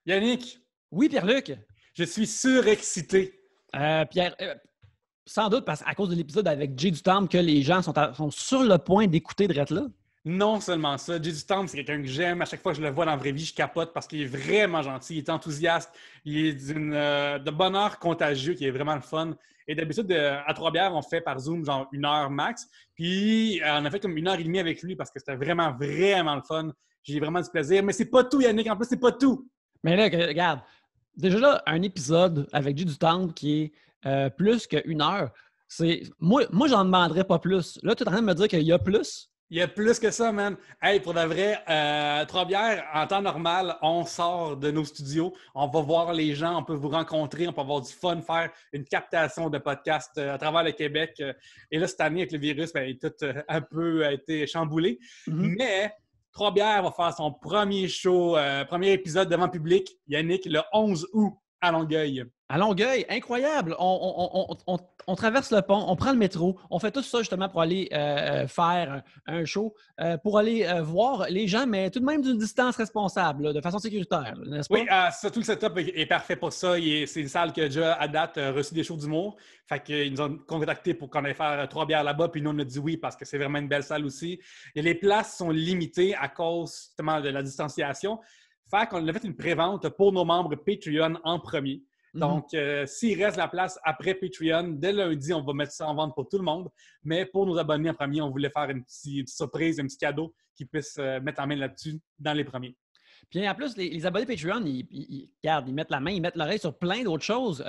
Yannick, Oui, Pierre-Luc. je suis surexcité. Pierre, sans doute à cause de l'épisode avec Jay du Temple que les gens sont sur le point d'écouter Drette là. Non seulement ça, Jay du Temple, c'est quelqu'un que j'aime. À chaque fois que je le vois dans la vraie vie, je capote parce qu'il est vraiment gentil, il est enthousiaste, il est de bonheur contagieux, qui est vraiment le fun. Et d'habitude, à Trois-Bières, on fait par Zoom genre 1 heure max. Puis, on a fait comme 1 heure et demie avec lui parce que c'était vraiment, vraiment le fun. J'ai vraiment du plaisir. Mais c'est pas tout, Yannick. En plus, c'est pas tout. Mais là, regarde, déjà là, un épisode avec Jay du Temple qui est plus qu'1 heure, moi, j'en demanderais pas plus. Là, tu es en train de me dire qu'il y a plus? Il y a plus que ça, man. Hey, pour de vrai, Trois-Bières, en temps normal, on sort de nos studios, on va voir les gens, on peut vous rencontrer, on peut avoir du fun, faire une captation de podcast à travers le Québec. Et là, cette année, avec le virus, tout un peu a été chamboulé. Mais Trois-Bières va faire son premier show, premier épisode devant le public, Yannick, le 11 août à Longueuil. À Longueuil, incroyable! On traverse le pont, on prend le métro, on fait tout ça justement pour aller faire un show, pour aller voir les gens, mais tout de même d'une distance responsable, là, de façon sécuritaire, n'est-ce pas? Oui, ça, tout le setup est parfait pour ça. C'est une salle qui a déjà, à date, reçu des shows d'humour. Fait qu'ils nous ont contactés pour qu'on aille faire Trois-Bières là-bas, puis nous, on a dit oui parce que c'est vraiment une belle salle aussi. Et les places sont limitées à cause justement de la distanciation. Fait qu'on a fait une prévente pour nos membres Patreon en premier. Donc, s'il reste la place après Patreon, dès lundi, on va mettre ça en vente pour tout le monde. Mais pour nos abonnés en premier, on voulait faire une petite surprise, un petit cadeau qu'ils puissent mettre en main là-dessus dans les premiers. Puis en plus, les abonnés Patreon, ils mettent la main, ils mettent l'oreille sur plein d'autres choses.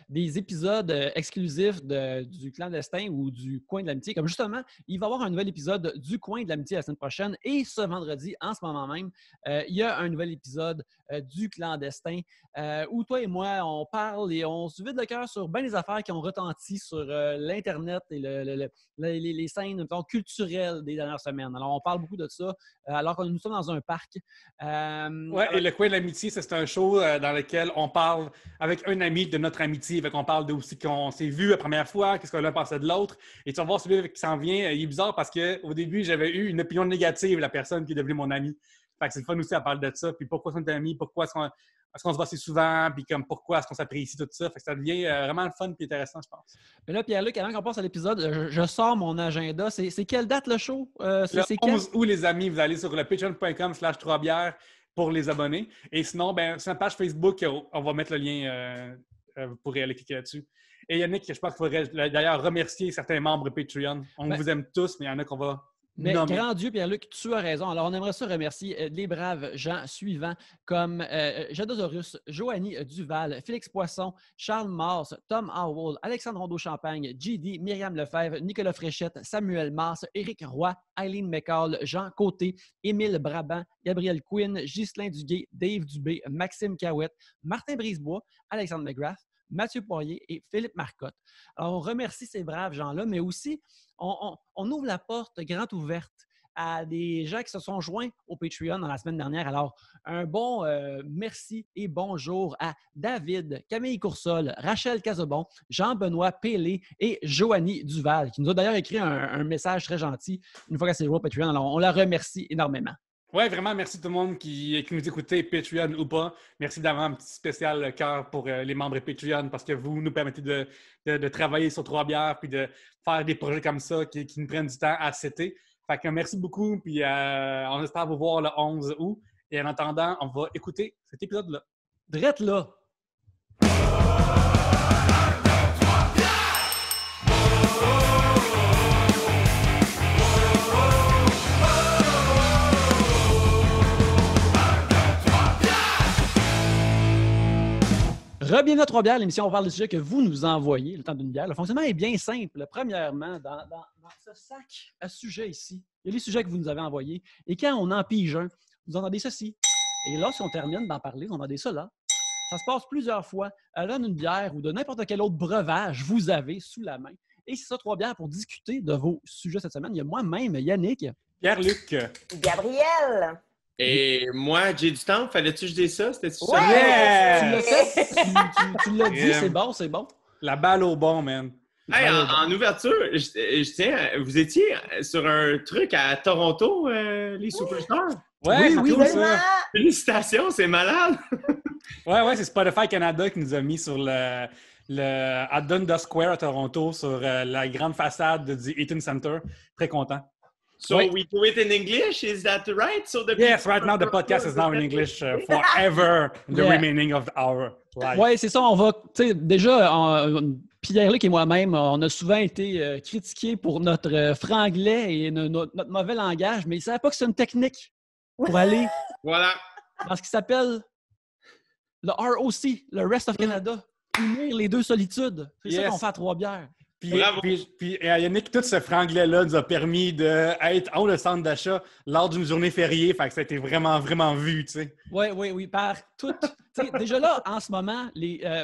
Des épisodes exclusifs du Clandestin ou du Coin de l'Amitié. Comme justement, il va y avoir un nouvel épisode du Coin de l'Amitié la semaine prochaine. Et ce vendredi, en ce moment même, il y a un nouvel épisode du Clandestin où toi et moi, on parle et on se vide le cœur sur bien des affaires qui ont retenti sur l'Internet et les scènes culturelles des dernières semaines. Alors, on parle beaucoup de ça alors que nous sommes dans un parc. Oui, et le Coin de l'Amitié, c'est un show dans lequel on parle avec un ami de notre amitié. Fait qu'on parle de aussi qu'on s'est vu la première fois, qu'est-ce qu'on a pensé de l'autre. Et tu vas voir celui qui s'en vient, il est bizarre parce qu'au début, j'avais eu une opinion négative de la personne qui est devenue mon ami. Fait que c'est le fun aussi à parler de ça. Puis pourquoi on est amis, pourquoi est-ce qu'on se voit assez souvent, puis comme pourquoi est-ce qu'on s'apprécie, tout ça. Fait que ça devient vraiment le fun et intéressant, je pense. Mais là, Pierre-Luc, avant qu'on passe à l'épisode, je sors mon agenda. C'est quelle date le show? Le 11 août, les amis, vous allez sur le patreon.com/3bières pour les abonnés. Et sinon, sur la page Facebook, on va mettre le lien pour aller cliquer là-dessus. Et Yannick, je pense qu'il faudrait d'ailleurs remercier certains membres Patreon. On vous aime tous, mais il y en a qu'on va nommer. Grand Dieu, Pierre-Luc, tu as raison. Alors, on aimerait ça remercier les braves gens suivants comme Jadosaurus, Joanie Duval, Félix Poisson, Charles Mars, Tom Howell, Alexandre Rondeau-Champagne, JD, Myriam Lefebvre, Nicolas Fréchette, Samuel Mars, Éric Roy, Eileen McCall, Jean Côté, Émile Brabant, Gabriel Quinn, Ghislain Duguay, Dave Dubé, Maxime Cahouette, Martin Brisebois, Alexandre McGrath, Mathieu Poirier et Philippe Marcotte. Alors, on remercie ces braves gens-là, mais aussi, on ouvre la porte grande ouverte à des gens qui se sont joints au Patreon dans la semaine dernière. Alors, un bon merci et bonjour à David, Camille Coursol, Rachel Cazobon, Jean-Benoît Pélé et Joanie Duval, qui nous a d'ailleurs écrit un message très gentil une fois qu'elle s'est jouée au Patreon. Alors, on la remercie énormément. Oui, vraiment, merci tout le monde qui nous écoutez, Patreon ou pas. Merci d'avoir un petit spécial cœur pour les membres Patreon parce que vous nous permettez de travailler sur Trois-Bières puis de faire des projets comme ça qui nous prennent du temps à setter. Fait que merci beaucoup, puis on espère vous voir le 11 août. Et en attendant, on va écouter cet épisode-là. Drette là! Re-bienvenue à Trois-Bières, l'émission où on parle des sujets que vous nous envoyez, le temps d'une bière. Le fonctionnement est bien simple. Premièrement, dans ce sac à sujets ici, il y a les sujets que vous nous avez envoyés. Et quand on en pige un, vous entendez ceci. Et lorsqu'on termine d'en parler, vous entendez ça là. Ça se passe plusieurs fois à l'heure d'une bière ou de n'importe quel autre breuvage vous avez sous la main. Et c'est ça, Trois-Bières, pour discuter de vos sujets cette semaine. Il y a moi-même, Yannick. Pierre-Luc. Gabriel. Et moi, j'ai du temps. Fallait-tu que je dise ça? C'était-tu ça? Yeah! Tu l'as fait. Tu l'as dit, c'est bon, c'est bon. La balle au bon, man. Hey, en ouverture, je tiens, vous étiez sur un truc à Toronto, les Superstars? Ouais, oui, cool, ça. Félicitations, c'est malade! Ouais, c'est Spotify Canada qui nous a mis sur à Dundas Square à Toronto, sur la grande façade du Eaton Center. Très content. So we do it in English, is that right? So yes, right now the podcast is now in English forever, the remaining of our life. Oui, c'est ça. On va, tu sais, déjà, Pierre-Luc et moi-même, on a souvent été critiqués pour notre franglais et notre mauvais langage, mais ils ne savaient pas que c'est une technique pour aller Voilà. dans ce qui s'appelle le ROC, le Rest of Canada. Unir les deux solitudes. C'est ça qu'on fait à Trois-Bières. Puis Yannick, tout ce franglais-là nous a permis d'être en haut le centre d'achat lors d'une journée fériée. Fait que ça a été vraiment, vraiment vu, tu sais. Oui. Par tout. Déjà là, en ce moment,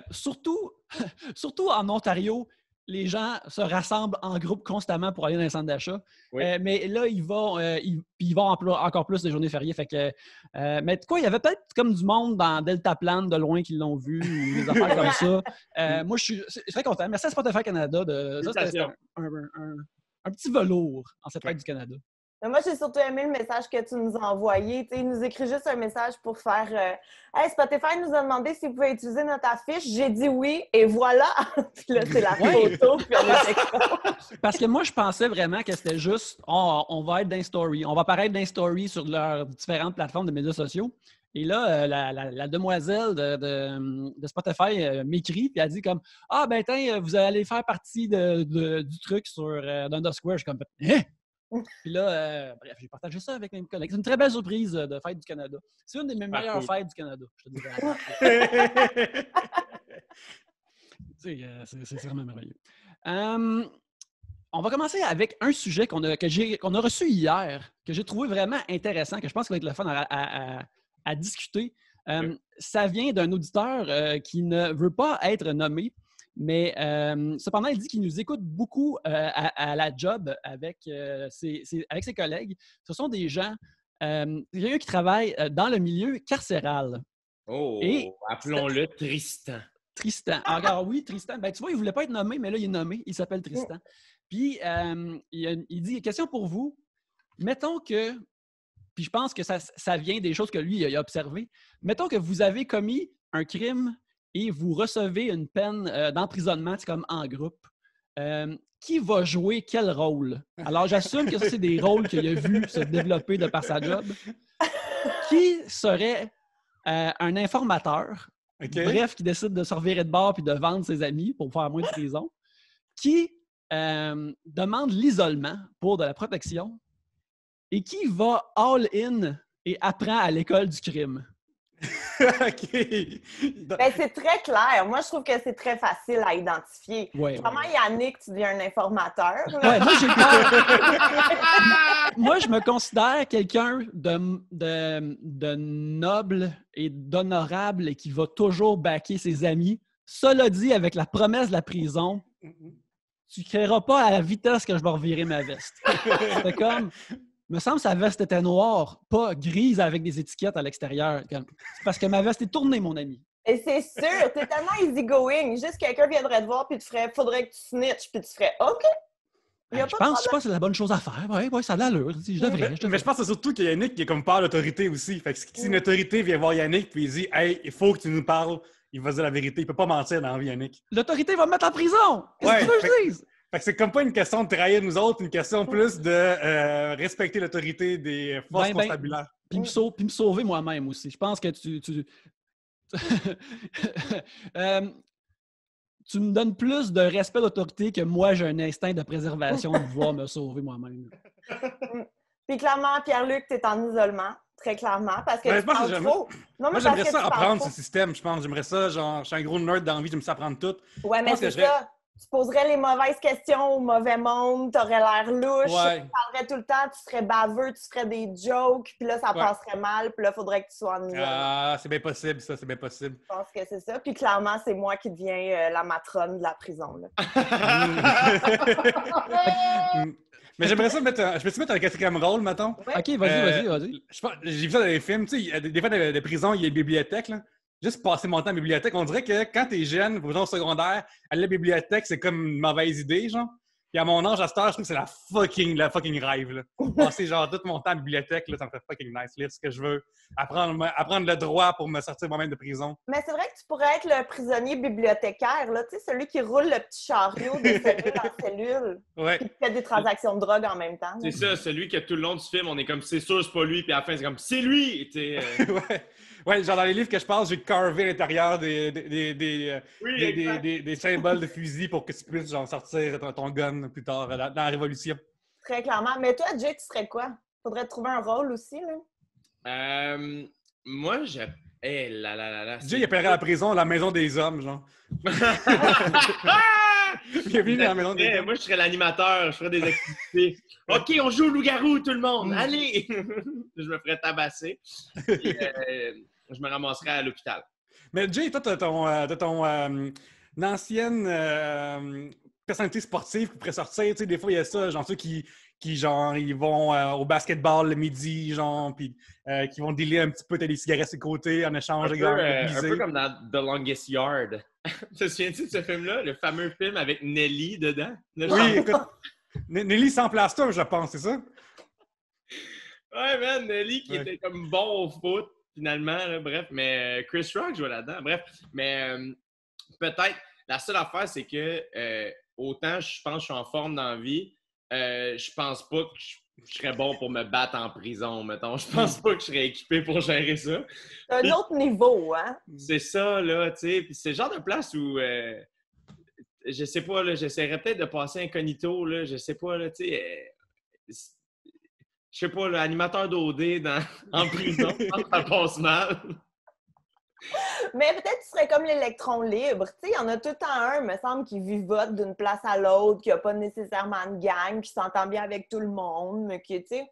surtout en Ontario, les gens se rassemblent en groupe constamment pour aller dans les centres d'achat. Oui. Mais là, ils vont encore plus des journées fériées. Fait que, mais quoi, il y avait peut-être comme du monde dans Deltaplan de loin qui l'ont vu, ou des affaires comme ça. Moi, je suis très content. Merci à Spotify Canada. C'était un petit velours en cette fête du Canada. Mais moi, j'ai surtout aimé le message que tu nous as envoyé. Il nous écrit juste un message pour faire Hey, Spotify nous a demandé s'il pouvait utiliser notre affiche. J'ai dit oui, et voilà! Puis là, c'est la photo, puis on était Parce que moi, je pensais vraiment que c'était juste on va être dans Story. On va apparaître dans Story sur leurs différentes plateformes de médias sociaux. Et là, la demoiselle de Spotify m'écrit et elle dit comme « Ah, ben tiens, vous allez faire partie du truc sur Dundas Square. » Je suis comme « Hein? » Puis là, bref, j'ai partagé ça avec mes collègues. C'est une très belle surprise de Fête du Canada. C'est une de mes meilleures fêtes du Canada, je te dirais. C'est vraiment merveilleux. On va commencer avec un sujet qu'on a reçu hier, que j'ai trouvé vraiment intéressant, que je pense qu'il va être le fun à discuter. Ça vient d'un auditeur qui ne veut pas être nommé, mais cependant, il dit qu'il nous écoute beaucoup à la job avec ses collègues. Ce sont des gens qui travaillent dans le milieu carcéral. Oh, appelons-le Tristan. Tristan. Encore oui, Tristan. Ben, tu vois, il ne voulait pas être nommé, mais là, il est nommé. Il s'appelle Tristan. Puis, il dit, question pour vous. Mettons que, puis je pense que ça vient des choses que lui il a observées. Mettons que vous avez commis un crime et vous recevez une peine d'emprisonnement, c'est comme en groupe. Qui va jouer quel rôle? Alors, j'assume que ça, c'est des rôles qu'il a vus se développer de par sa job. Qui serait un informateur, bref, qui décide de se revirer de bord puis de vendre ses amis pour faire moins de prison? Qui demande l'isolement pour de la protection? Et qui va all-in et apprend à l'école du crime? OK. Ben, c'est très clair. Moi, je trouve que c'est très facile à identifier. Comment Yannick, tu deviens un informateur? Ouais, moi, je me considère quelqu'un de noble et d'honorable et qui va toujours backer ses amis. Cela dit, avec la promesse de la prison, tu ne créeras pas à la vitesse que je vais revirer ma veste. C'est comme... me semble que sa veste était noire, pas grise avec des étiquettes à l'extérieur. C'est parce que ma veste est tournée, mon ami. Et c'est sûr, t'es tellement easygoing. Juste quelqu'un viendrait te voir puis te ferait « faudrait que tu snitches » puis tu ferais « OK ». Je pense que c'est la bonne chose à faire. Oui, ça a l'allure. Je devrais. Mais je pense que c'est surtout qu'il y a Yannick qui est comme peur d'autorité aussi. Fait que si une autorité vient voir Yannick puis il dit « Hey, il faut que tu nous parles », il va dire la vérité. Il peut pas mentir dans la vie, Yannick. L'autorité va me mettre en prison! Qu'est-ce que tu veux que je dise? Fait que c'est comme pas une question de trahir nous autres, une question plus de respecter l'autorité des forces constabulaires. Puis me sauver moi-même aussi. Je pense que tu me donnes plus de respect d'autorité que moi, j'ai un instinct de préservation de pouvoir me sauver moi-même. Puis clairement, Pierre-Luc, tu es en isolement, très clairement, parce que tu parles trop. Non, moi, j'aimerais ça apprendre ce système, je pense. J'aimerais ça, genre, je suis un gros nerd d'envie, j'aime ça apprendre tout. Ouais, mais c'est ça. Tu poserais les mauvaises questions au mauvais monde, tu aurais l'air louche, tu parlerais tout le temps, tu serais baveux, tu ferais des jokes, puis là, ça passerait mal, puis là, il faudrait que tu sois en isolement. Ah, c'est bien possible, ça, c'est bien possible. Je pense que c'est ça. Puis clairement, c'est moi qui deviens la matrone de la prison. Là. Mais j'aimerais ça je peux te mettre un quatrième rôle, mettons? Ouais. OK, vas-y. J'ai vu ça dans les films, tu sais, des fois, de prison, il y a des bibliothèques, là. Juste passer mon temps à la bibliothèque, on dirait que quand t'es jeune, au secondaire, aller à la bibliothèque, c'est comme une mauvaise idée, genre. Puis à mon âge, à cette heure, je trouve que c'est la fucking rêve. Là. Passer genre tout mon temps à la bibliothèque, là, ça me fait fucking nice. Lire ce que je veux. Apprendre le droit pour me sortir moi-même de prison. Mais c'est vrai que tu pourrais être le prisonnier bibliothécaire, là, tu sais, celui qui roule le petit chariot de cellule en cellule. Ouais. Puis qui fait des transactions de drogue en même temps. C'est ça, celui que tout le long du film, on est comme, c'est sûr, c'est pas lui, puis à la fin, c'est comme, c'est lui! Ouais, genre dans les livres que je parle, j'ai carvé à l'intérieur des symboles de fusil pour que tu puisses genre, sortir ton gun plus tard dans la Révolution. Très clairement. Mais toi, Jay, tu serais quoi? Faudrait te trouver un rôle aussi, là. Moi, je... Eh là là là là. Jay, il appellerait à la prison la maison des hommes, genre. Bienvenue dans la maison des hommes. Moi, je serais l'animateur, je ferais des activités. OK, on joue au loup-garou, tout le monde! Allez! Je me ferais tabasser. Puis, je me ramasserais à l'hôpital. Mais Jay, toi, t'as ton ancienne personnalité sportive qui pourrait sortir. Tu sais, des fois, il y a ça, genre ceux qui genre, ils vont au basketball le midi, genre, puis qui vont dealer un petit peu, t'as des cigarettes sur le côté en échange de gars. Un peu comme dans The Longest Yard. Te souviens-tu de ce film-là? Le fameux film avec Nelly dedans? Oui, écoute, Nelly sans plaster, je pense, c'est ça? Ouais, man, Nelly qui était comme bon au foot, finalement, là, bref, mais Chris Rock jouait là-dedans, bref. Mais peut-être, la seule affaire, c'est que autant je pense que je suis en forme dans la vie, je pense pas que je serais bon pour me battre en prison, mettons. Je pense pas que je serais équipé pour gérer ça. C'est un autre niveau, hein? C'est ça, là, tu sais. Puis c'est le genre de place où, je sais pas, là, j'essaierais peut-être de passer incognito, là, je sais pas, là, tu sais. Je sais pas, l'animateur d'OD en prison, je pense que ça passe mal. Mais peut-être que tu serais comme l'électron libre. Tu sais, il y en a tout le temps un, me semble, qui vivote d'une place à l'autre, qui n'a pas nécessairement de gang, qui s'entend bien avec tout le monde, mais qui, tu sais,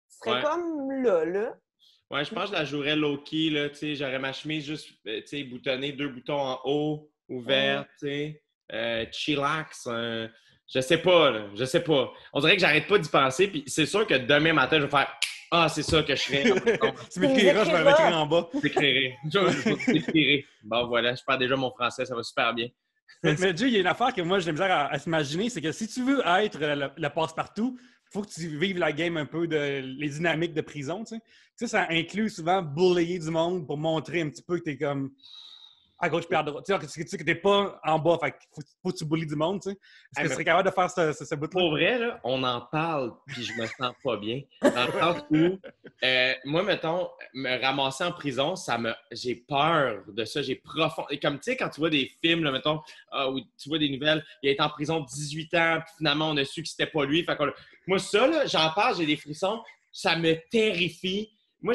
serait comme là. Ouais, je pense que je la jouerais low-key, là, tu sais, j'aurais ma chemise juste, tu sais, boutonnée, 2 boutons en haut, ouverte, tu sais, chillax, je sais pas, là, je sais pas. On dirait que j'arrête pas d'y penser, puis c'est sûr que demain matin, je vais faire « Ah, c'est ça que je ferais. » Tu m'écriras, je vais l'écrire en bas. Je t'écrirai. Je t'écrirai. Bon, voilà, je parle déjà mon français, ça va super bien. Mais Jay, il y a une affaire que moi, j'ai de misère à s'imaginer, c'est que si tu veux être le passe-partout, il faut que tu vives la game un peu les dynamiques de prison, tu sais. Tu sais, ça inclut souvent bullier du monde pour montrer un petit peu que t'es comme à gauche puis à droite. Tu sais que t'es pas en bas, fait qu'il faut que tu bullies du monde, tu sais. Est-ce que tu serais capable de faire ce bout-là? Pour vrai, là, on en parle, puis je me sens pas bien. Dans le sens où, moi, mettons, me ramasser en prison, j'ai peur de ça. J'ai profond... Et comme, tu sais, quand tu vois des films, là, mettons, où tu vois des nouvelles, il a été en prison 18 ans, puis finalement, on a su que c'était pas lui. Fait que, moi, ça, là, j'en parle, j'ai des frissons, ça me terrifie. Moi,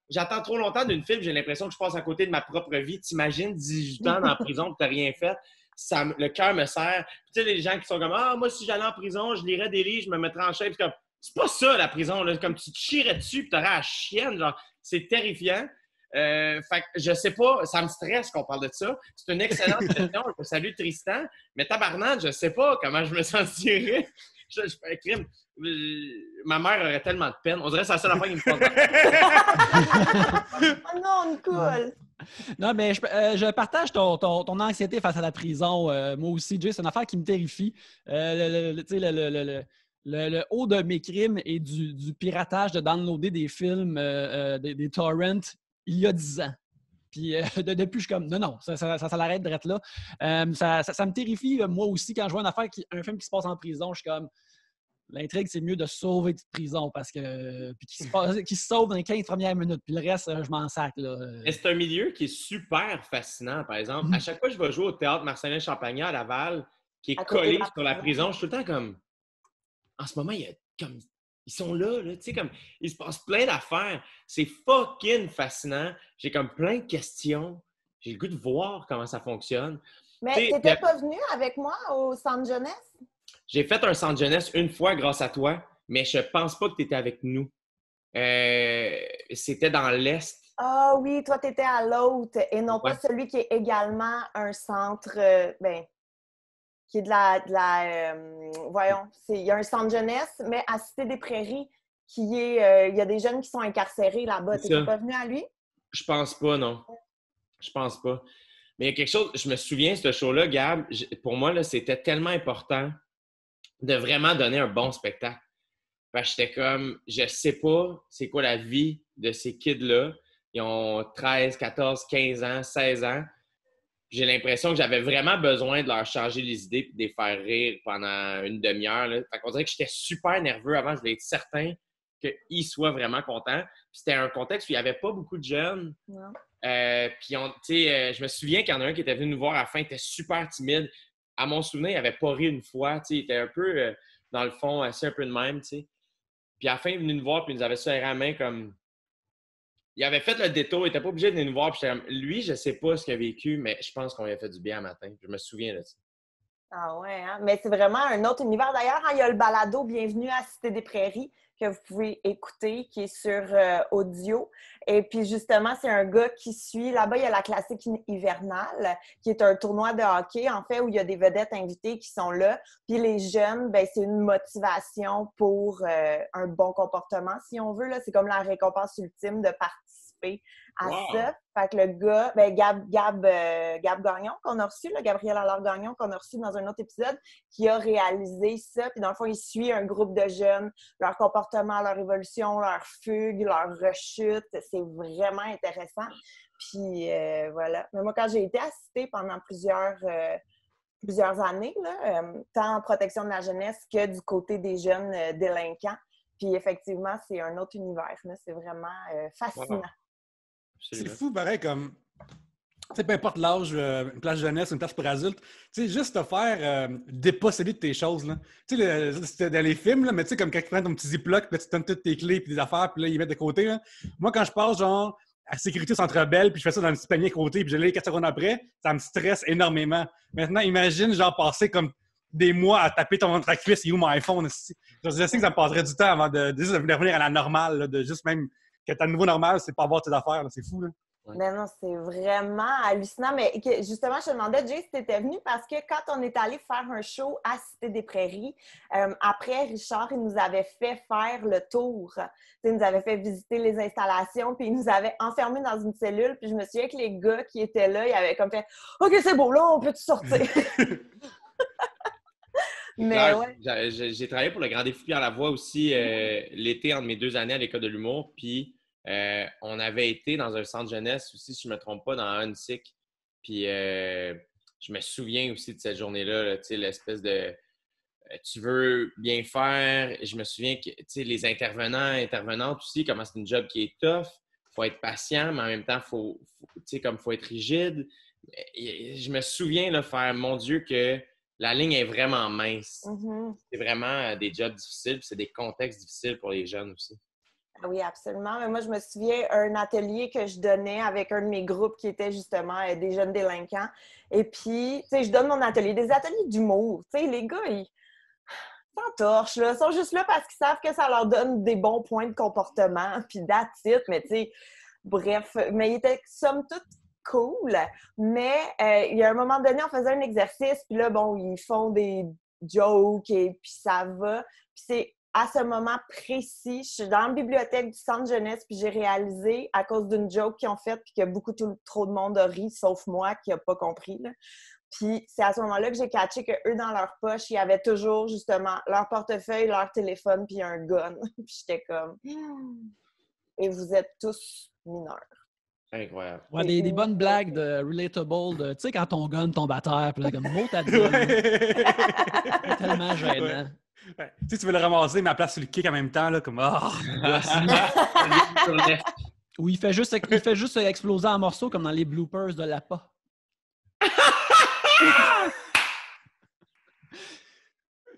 j'attends trop longtemps d'une film, j'ai l'impression que je passe à côté de ma propre vie. T'imagines 18 ans en prison et t'as rien fait? Le cœur me serre. Puis, tu sais, les gens qui sont comme « Ah, moi, si j'allais en prison, je lirais des livres, je me mettrais en chaise. » C'est pas ça, la prison. Là. Comme tu te chierais dessus puis t'aurais la chienne. Genre, c'est terrifiant. Fait que je sais pas, ça me stresse qu'on parle de ça. C'est une excellente question. Je salue Tristan. Mais tabarnak, je sais pas comment je me sentirais. Je fais un crime. Ma mère aurait tellement de peine. On dirait que c'est la seule affaire qui me passe. Oh non, Nicole! Non, mais je partage ton anxiété face à la prison. Moi aussi, Jay, c'est une affaire qui me terrifie. Le haut de mes crimes et du piratage de downloader des films, des torrents, il y a 10 ans. Puis depuis, je suis comme, non, ça l'arrête d'être là. Ça me terrifie, moi aussi, quand je vois un film qui se passe en prison, je suis comme, l'intrigue, c'est mieux de sauver de prison parce que. Puis qu'il se sauve dans les 15 premières minutes. Puis le reste, je m'en sac. C'est un milieu qui est super fascinant, par exemple. À chaque fois que je vais jouer au théâtre Marcelin Champagnat à Laval, qui est collé sur la prison, je suis tout le temps comme. En ce moment, il y a comme. Ils sont là, tu sais, comme. Il se passe plein d'affaires. C'est fucking fascinant. J'ai comme plein de questions. J'ai le goût de voir comment ça fonctionne. Mais t'étais pas venu avec moi au centre jeunesse? J'ai fait un centre jeunesse une fois grâce à toi, mais je pense pas que tu étais avec nous. C'était dans l'Est. Ah oui, toi, tu étais à l'autre et non pas celui qui est également un centre, qui est de la voyons, il y a un centre jeunesse, mais à Cité des Prairies, qui est, il y a des jeunes qui sont incarcérés là-bas. Tu n'es pas venu à lui? Je pense pas, non. Je pense pas. Mais il y a quelque chose, je me souviens, ce show-là, Gab, pour moi, là, c'était tellement important de vraiment donner un bon spectacle. Fait que j'étais comme, je sais pas c'est quoi la vie de ces kids-là. Ils ont 13, 14, 15 ans, 16 ans. J'ai l'impression que j'avais vraiment besoin de leur changer les idées et de les faire rire pendant une demi-heure. Là. Fait qu'on dirait que j'étais super nerveux avant. Je voulais être certain qu'ils soient vraiment contents. Puis c'était un contexte où il n'y avait pas beaucoup de jeunes. Non. Puis, je me souviens qu'il y en a un qui était venu nous voir à la fin, il était super timide. À mon souvenir, il n'avait pas ri une fois. Il était un peu, dans le fond, assis un peu de même. T'sais. Puis à la fin, il est venu nous voir puis il nous avait serré la main comme... Il avait fait le détour, il n'était pas obligé de venir nous voir. Puis lui, je ne sais pas ce qu'il a vécu, mais je pense qu'on lui a fait du bien un matin. Je me souviens de ça. Ah ouais, hein? Mais c'est vraiment un autre univers. D'ailleurs, il y a le balado Bienvenue à Cité des Prairies que vous pouvez écouter, qui est sur audio. Et puis justement, c'est un gars qui suit. Là-bas, il y a la classique hivernale, qui est un tournoi de hockey, en fait, où il y a des vedettes invitées qui sont là. Puis les jeunes, ben c'est une motivation pour un bon comportement, si on veut. Là. C'est comme la récompense ultime de participer à ça. Fait que le gars, ben Gab Gagnon qu'on a reçu, là, Gabriel Allard-Gagnon qu'on a reçu dans un autre épisode, qui a réalisé ça. Puis dans le fond, il suit un groupe de jeunes, leur comportement, leur évolution, leur fugue, leur rechute. C'est vraiment intéressant. Puis voilà. Mais moi, quand j'ai été assistée pendant plusieurs années, là, tant en protection de la jeunesse que du côté des jeunes délinquants. Puis effectivement, c'est un autre univers. Là. C'est vraiment fascinant. Wow. C'est fou, pareil, comme... Tu sais, peu importe l'âge, une place jeunesse, une place pour adultes, tu sais, juste te faire déposséder de tes choses, là. Tu sais, c'était dans les films, là, mais tu sais, comme quand tu prends ton petit ziploc, puis tu donnes toutes tes clés, puis des affaires, puis là, ils mettent de côté, là. Moi, quand je passe, genre, à Sécurité Centre Bell, puis je fais ça dans un petit panier à côté, puis je l'ai 4 secondes après, ça me stresse énormément. Maintenant, imagine, genre, passer comme des mois à taper ton ventre-cuisse, il est où mon iPhone? Je sais que ça me passerait du temps avant de revenir à la normale, là, de juste même que ta nouveau normal, c'est pas avoir tes affaires, là. C'est fou, là. Ouais. Mais non, c'est vraiment hallucinant. Mais justement, je te demandais, Jay, si tu étais venu parce que quand on est allé faire un show à Cité des Prairies, après, Richard, il nous avait fait faire le tour. Il nous avait fait visiter les installations, puis il nous avait enfermés dans une cellule. Puis je me souviens que les gars qui étaient là, ils avaient comme fait « OK, c'est beau, là, on peut-tu sortir? » Mais ouais. J'ai travaillé pour le Grand Défi Pierre Lavoie aussi l'été entre mes 2 années à l'École de l'humour. Puis on avait été dans un centre jeunesse aussi, si je ne me trompe pas, dans Huntsic. Puis je me souviens aussi de cette journée-là, là, tu sais, l'espèce de tu veux bien faire. Je me souviens que les intervenantes aussi, comment c'est une job qui est tough. Il faut être patient, mais en même temps, faut être rigide. Je me souviens là, faire, mon Dieu, que la ligne est vraiment mince. Mm-hmm. C'est vraiment des jobs difficiles, puis c'est des contextes difficiles pour les jeunes aussi. Oui, absolument. Mais moi, je me souviens un atelier que je donnais avec un de mes groupes qui était justement des jeunes délinquants. Et puis, tu sais, je donne mon atelier, des ateliers d'humour. Tu sais, les gars, ils s'entorchent, là. Ils sont juste là parce qu'ils savent que ça leur donne des bons points de comportement. Puis that's it. Mais tu sais, bref. Mais ils étaient, somme toute, cool. Mais il y a un moment donné, on faisait un exercice. Puis là, bon, ils font des jokes et puis ça va. Puis c'est à ce moment précis, je suis dans la bibliothèque du centre jeunesse, puis j'ai réalisé, à cause d'une joke qu'ils ont faite, puis que beaucoup trop de monde a ri, sauf moi, qui n'a pas compris. Là. Puis c'est à ce moment-là que j'ai catché qu'eux, dans leur poche, il y avait toujours, justement, leur portefeuille, leur téléphone, puis un gun. Puis j'étais comme... Et vous êtes tous mineurs. Incroyable. Ouais, des bonnes blagues de relatable, tu sais, quand ton gun tombe à terre, puis là, comme mot à dire. C'est tellement gênant. Ouais. Tu sais, tu veux le ramasser, mais à la place sur le kick en même temps, là, comme Ou il fait juste exploser en morceaux comme dans les bloopers de l'APA.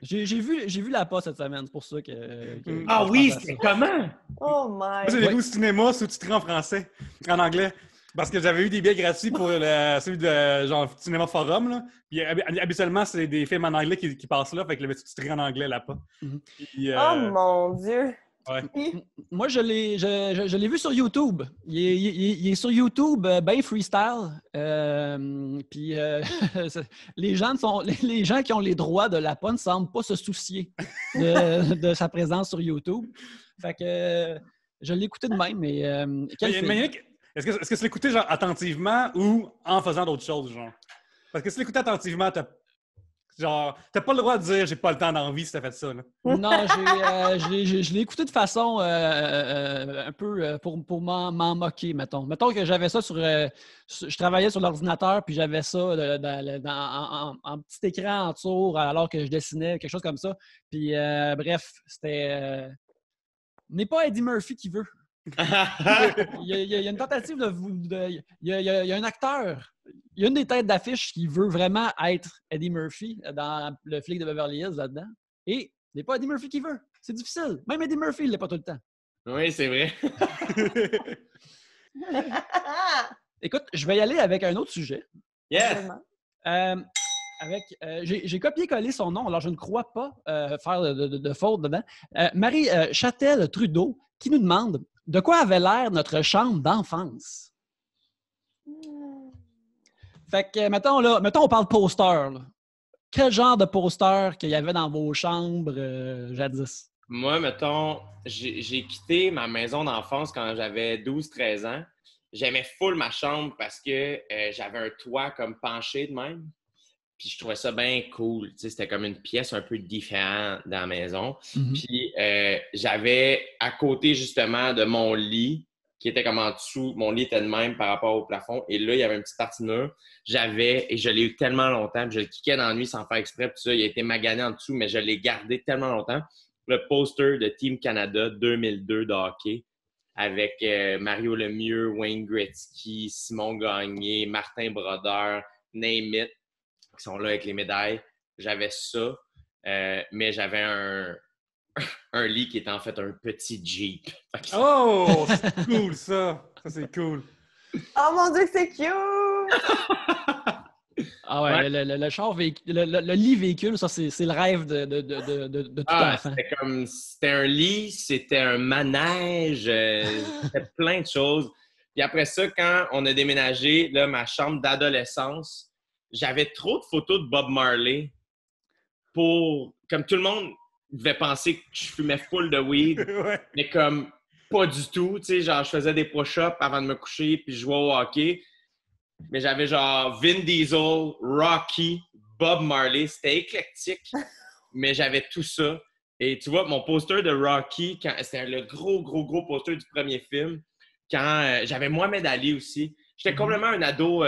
J'ai vu l'APA cette semaine, c'est pour ça que ah oui, c'est comment? Oh my! Moi, j'ai vu au cinéma sous-titré en français, en anglais. Parce que j'avais eu des billets gratuits pour celui de genre Cinéma Forum. Là. Puis habituellement, c'est des films en anglais qui passent là. Fait que le sous-titré en anglais là-bas. Puis, oh mon Dieu! Ouais. Moi, je l'ai vu sur YouTube. Il est sur YouTube, ben freestyle. Puis les gens qui ont les droits de l'APA ne semblent pas se soucier de sa présence sur YouTube. Fait que je l'ai écouté de même. Mais quel film? Est-ce que tu l'écoutais genre attentivement ou en faisant d'autres choses, genre? Parce que si tu l'écoutais attentivement, Genre, t'as pas le droit de dire « j'ai pas le temps d'envie » si t'as fait ça, là. Non, je l'ai écouté de façon un peu pour m'en moquer, mettons. Mettons que j'avais ça je travaillais sur l'ordinateur, puis j'avais ça en petit écran en tour alors que je dessinais, quelque chose comme ça. Puis bref, c'était... n'est pas Eddie Murphy qui veut. Il y a une tentative il y a un acteur, il y a une des têtes d'affiche qui veut vraiment être Eddie Murphy dans le flic de Beverly Hills là-dedans. Et ce n'est pas Eddie Murphy qui veut. C'est difficile. Même Eddie Murphy, il ne l'est pas tout le temps. Oui, c'est vrai. Écoute, je vais y aller avec un autre sujet. Yes! J'ai copié-collé son nom, alors je ne crois pas faire de faute dedans. Marie Châtel-Trudeau qui nous demande de quoi avait l'air notre chambre d'enfance. Fait que, mettons, on parle poster. Là. Quel genre de poster qu'il y avait dans vos chambres jadis? Moi, mettons, j'ai quitté ma maison d'enfance quand j'avais 12-13 ans. J'aimais full ma chambre parce que j'avais un toit comme penché de même. Puis je trouvais ça bien cool. Tu sais, c'était comme une pièce un peu différente dans la maison. Mm-hmm. Puis j'avais à côté justement de mon lit, qui était comme en dessous. Mon lit était de même par rapport au plafond. Et là, il y avait une petite partie de mur. Et je l'ai eu tellement longtemps. Puis je le kickais dans la nuit sans faire exprès. Puis ça, il a été magané en dessous, mais je l'ai gardé tellement longtemps. Le poster de Team Canada 2002 de hockey avec Mario Lemieux, Wayne Gretzky, Simon Gagné, Martin Brodeur, name it, qui sont là avec les médailles. J'avais ça, mais j'avais un lit qui était en fait un petit Jeep. Oh! C'est cool, ça! Ça, c'est cool. Oh mon Dieu, que c'est cute! Ah ouais, le char le lit véhicule, ça, c'est le rêve de tout enfant. C'était un lit, c'était un manège, c'était plein de choses. Puis après ça, quand on a déménagé, là, ma chambre d'adolescence, j'avais trop de photos de Bob Marley comme tout le monde devait penser que je fumais full de weed, Ouais. mais comme pas du tout, tu sais, genre je faisais des push-ups avant de me coucher puis je jouais au hockey. Mais j'avais genre Vin Diesel, Rocky, Bob Marley, c'était éclectique, mais j'avais tout ça. Et tu vois, mon poster de Rocky, c'était le gros poster du premier film, quand j'avais Mohamed Ali aussi. J'étais complètement un ado,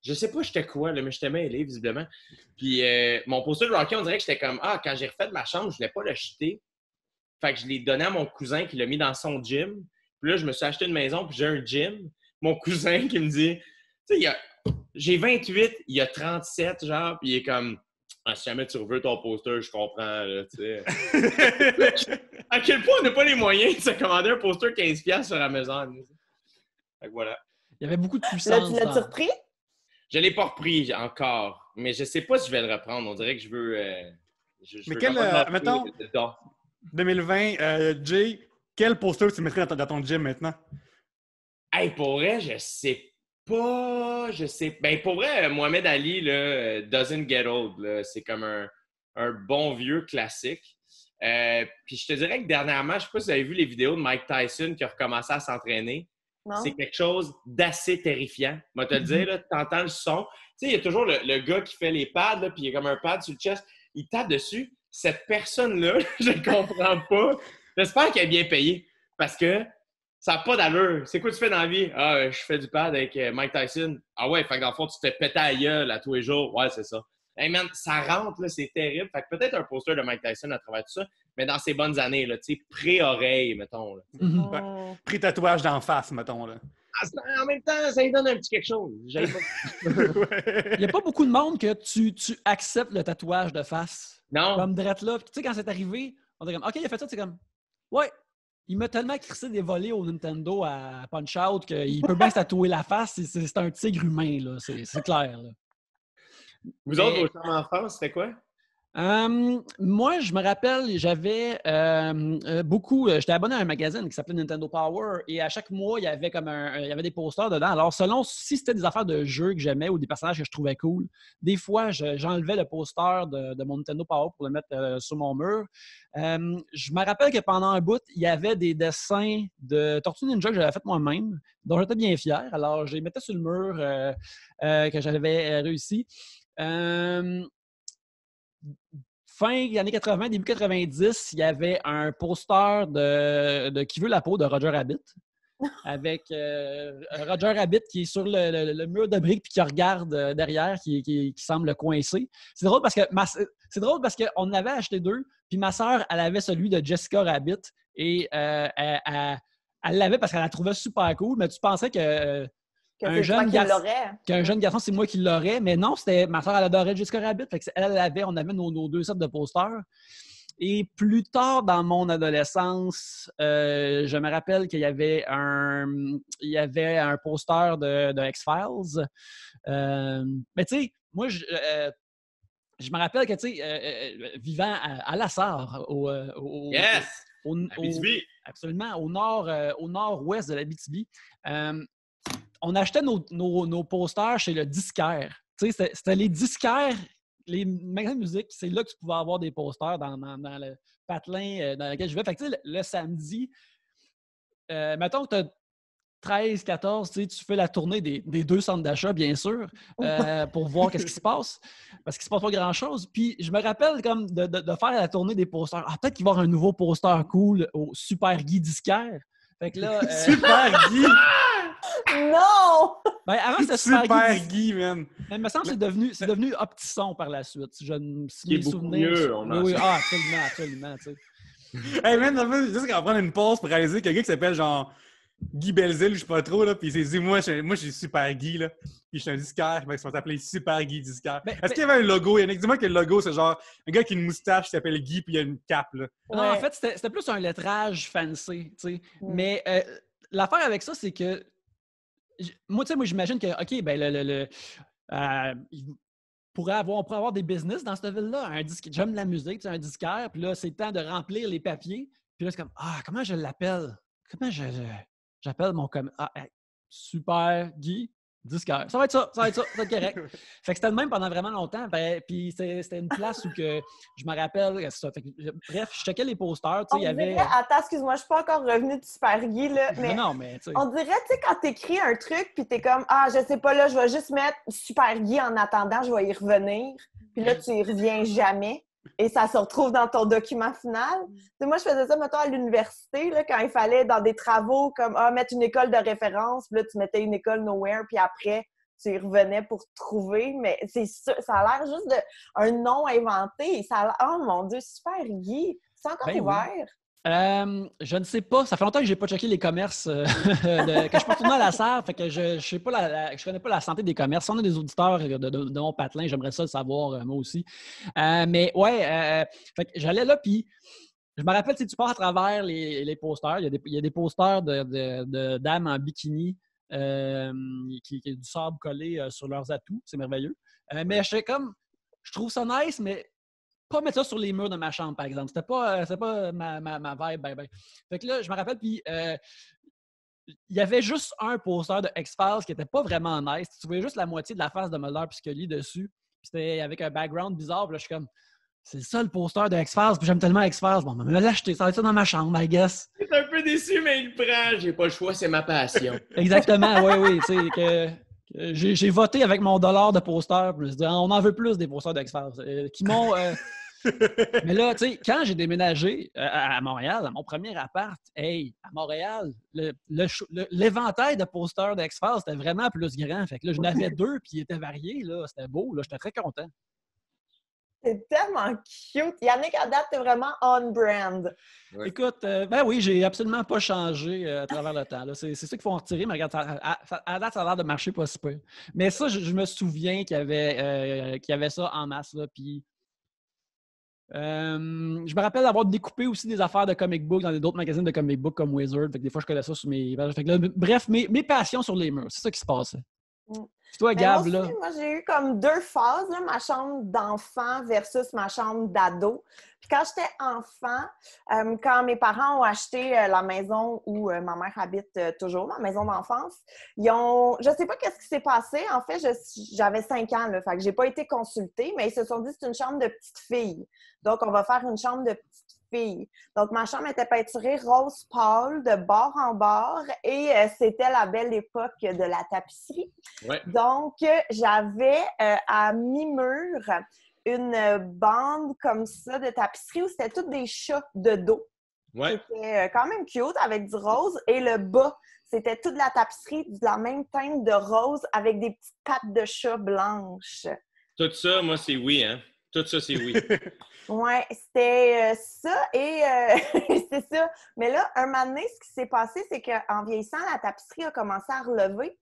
je sais pas j'étais quoi, là, mais j'étais mêlé, visiblement. Puis mon poster de Rocky, on dirait que j'étais comme, quand j'ai refait ma chambre, je voulais pas le jeter. Fait que je l'ai donné à mon cousin qui l'a mis dans son gym. Puis là, je me suis acheté une maison, puis j'ai un gym. Mon cousin qui me dit, tu sais, j'ai 28, il y a 37, genre, puis il est comme, si jamais tu veux ton poster, je comprends, là, tu sais. À quel point on n'a pas les moyens de se commander un poster 15$ sur Amazon. Fait que voilà. Il y avait beaucoup de Là, puissance. tu l'as-tu repris? Je ne l'ai pas repris encore, mais je ne sais pas si je vais le reprendre. On dirait que je veux. Mais mettons, 2020, Jay, quel poster tu mettrais dans ton gym maintenant? Hey, pour vrai, je sais pas. Ben, pour vrai, Mohamed Ali, là, doesn't get old. Là. C'est comme un bon vieux classique. Puis je te dirais que dernièrement, je ne sais pas si vous avez vu les vidéos de Mike Tyson qui a recommencé à s'entraîner. Non? C'est quelque chose d'assez terrifiant. Je vais te le dire, tu entends le son. Tu sais, il y a toujours le gars qui fait les pads, là, puis il y a comme un pad sur le chest. Il tape dessus. Cette personne-là, je ne comprends pas. J'espère qu'elle est bien payée parce que ça n'a pas d'allure. C'est quoi tu fais dans la vie? Je fais du pad avec Mike Tyson. Ah ouais, fait que dans le fond, tu te fais péter à la gueule à tous les jours. Ouais, c'est ça. Hey man, ça rentre, là, c'est terrible. Fait que peut-être un poster de Mike Tyson à travers tout ça, mais dans ses bonnes années, là, tu sais, pré-oreille, mettons. Là. Ouais. Pré-tatouage d'en face, mettons, là. En même temps, ça lui donne un petit quelque chose. Il n'y a pas beaucoup de monde que tu acceptes le tatouage de face. Non. Comme drette là. Puis tu sais, quand c'est arrivé, on était comme, OK, il a fait ça, c'est comme, ouais, il m'a tellement crissé des volets au Nintendo à Punch-Out qu'il peut bien se tatouer la face. C'est un tigre humain, là. C'est clair, là. Vous autres, vos chambres d'enfance, c'était quoi? Moi, je me rappelle, j'avais j'étais abonné à un magazine qui s'appelait Nintendo Power et à chaque mois, il y avait il y avait des posters dedans. Alors, selon si c'était des affaires de jeux que j'aimais ou des personnages que je trouvais cool, des fois, j'enlevais le poster de mon Nintendo Power pour le mettre sur mon mur. Je me rappelle que pendant un bout, il y avait des dessins de Tortue Ninja que j'avais fait moi-même, dont j'étais bien fier. Alors, je les mettais sur le mur que j'avais réussi. fin des années 80, début 90, il y avait un poster de Qui veut la peau de Roger Rabbit. Avec Roger Rabbit qui est sur le mur de briques puis qui regarde derrière, qui semble coincé. C'est drôle parce qu'on avait acheté deux, puis ma sœur, elle avait celui de Jessica Rabbit et elle l'avait parce qu'elle la trouvait super cool, mais tu pensais qu'un jeune garçon, c'est moi qui l'aurais, mais non, c'était ma sœur, elle adorait Jessica Rabbit. Fait que on avait nos deux sets de posters. Et plus tard dans mon adolescence, je me rappelle qu'il y avait un poster de X-Files. Mais tu sais, moi, je me rappelle que, tu sais, vivant à La Sarre, Yes! absolument, au nord-ouest de l'Abitibi, on achetait nos posters chez le disquaire. Tu sais, c'était les disquaires. Les magasins de musique, c'est là que tu pouvais avoir des posters dans le patelin dans lequel je vais. Fait que, tu sais, le samedi, mettons que tu as 13, 14, tu fais la tournée des deux centres d'achat, bien sûr, pour voir qu'est-ce qui se passe. Parce qu'il ne se passe pas grand-chose. Puis, je me rappelle comme de faire la tournée des posters. Ah, peut-être qu'il va y avoir un nouveau poster cool au Super Guy Disquaire. Fait que là... Super Guy! Non! Ben, avant, c'était Super Guy, man! Mais il me semble que c'est devenu Optisson par la suite. Si qui est beaucoup mieux. Oui, absolument, tu sais. Hey, man, juste qu'on va prendre une pause pour réaliser qu'il y a quelqu'un qui s'appelle genre Guy Belzile, je sais pas trop, là, puis il s'est dit, moi, je suis Super Guy, là, puis je suis un disquaire, ils sont appelés Super Guy Disquaire. Est-ce qu'il y avait un logo? Yannick, dis-moi que le logo, c'est genre un gars qui a une moustache qui s'appelle Guy, puis il a une cape, là. Non, en fait, c'était plus un lettrage fancy, tu sais. Mais l'affaire avec ça, c'est que moi, j'imagine que, OK, ben, on pourrait avoir des business dans cette ville-là. J'aime la musique, un disquaire, puis là, c'est le temps de remplir les papiers. Puis là, c'est comme, comment je l'appelle? Comment j'appelle mon... Super Guy disquaire. Ça va être ça va être correct. Fait que c'était le même pendant vraiment longtemps. Puis c'était une place où que je me rappelle. Ça. Bref, je checkais les posters. Il y avait... Attends, excuse-moi, je suis pas encore revenue de Super Guy, là. Mais non, mais on dirait, tu sais, quand t'écris un truc, puis t'es comme, je sais pas, là, je vais juste mettre Super Guy en attendant, je vais y revenir. Puis là, tu y reviens jamais. Et ça se retrouve dans ton document final. T'sais, moi, je faisais ça, mettons, à l'université, là, quand il fallait, dans des travaux, comme mettre une école de référence, puis là, tu mettais une école nowhere, puis après, tu y revenais pour trouver. Mais c'est ça a l'air juste d'un nom inventé. Oh mon Dieu, Super Guy! C'est encore ouvert? Oui. Je ne sais pas. Ça fait longtemps que je n'ai pas checké les commerces, que je suis pas retourné à La Sarre, fait que je sais pas je connais pas la santé des commerces. Si on a des auditeurs de mon patelin, j'aimerais ça le savoir, moi aussi. Mais ouais, fait que j'allais là, puis je me rappelle, tu pars à travers les posters. Il y a des posters de dames en bikini qui ont du sable collé sur leurs atouts. C'est merveilleux. Mais je trouve ça nice, mais pas mettre ça sur les murs de ma chambre, par exemple. C'était pas ma vibe. Ben. Fait que là, je me rappelle, puis il y avait juste un poster de X-Files qui était pas vraiment nice. Tu voyais juste la moitié de la face de Mulder puis Scully dessus. Puis c'était avec un background bizarre. Puis là, je suis comme, c'est ça le poster de X-Files. Puis j'aime tellement X-Files. Bon, me l'acheter. Ça va être ça dans ma chambre, I guess. C'est un peu déçu, mais il le prend. J'ai pas le choix, c'est ma passion. Exactement, oui. Tu sais, que j'ai voté avec mon $, de poster. Puis je me suis dit, on en veut plus des posters de X-Files. Qui m'ont... Mais là, tu sais, quand j'ai déménagé à Montréal, à mon premier appart, à Montréal, l'éventail de posters d'X-Files, c'était vraiment plus grand. Fait que là, j'en avais deux, puis ils étaient variés, là. C'était beau, là. J'étais très content. C'est tellement cute. Yannick, à date, t'es vraiment on-brand. Ouais. Écoute, ben oui, j'ai absolument pas changé à travers le temps. Là. C'est ça qu'il faut en retirer, mais regarde, à date, ça a l'air de marcher pas si peu. Mais ça, je me souviens qu'il y avait ça en masse, là, puis... je me rappelle d'avoir découpé aussi des affaires de comic book dans d'autres magazines de comic book comme Wizard. Fait que des fois, je collais ça sur mes pages. Fait que là, bref, mes passions sur les murs, c'est ça qui se passait. Puis toi, Gab, là? Moi, j'ai eu comme deux phases, là, ma chambre d'enfant versus ma chambre d'ado. Puis quand j'étais enfant, quand mes parents ont acheté la maison où ma mère habite toujours, ma maison d'enfance, je sais pas qu'est-ce qui s'est passé. En fait, j'avais 5 ans, là, fait que j'ai pas été consultée, mais ils se sont dit c'est une chambre de petite fille. Donc, on va faire une chambre de petite fille. Donc, ma chambre était peinturée rose pâle, de bord en bord, et c'était la belle époque de la tapisserie. Ouais. Donc, j'avais à mi-mur une bande comme ça de tapisserie où c'était tous des chats de dos. Ouais. C'était quand même cute avec du rose. Et le bas, c'était toute la tapisserie de la même teinte de rose avec des petites pattes de chat blanches. Tout ça, moi, c'est oui, hein? Tout ça, c'est oui. Ouais, c'était ça et c'est ça. Mais là, un moment donné, ce qui s'est passé, c'est qu'en vieillissant, la tapisserie a commencé à relever.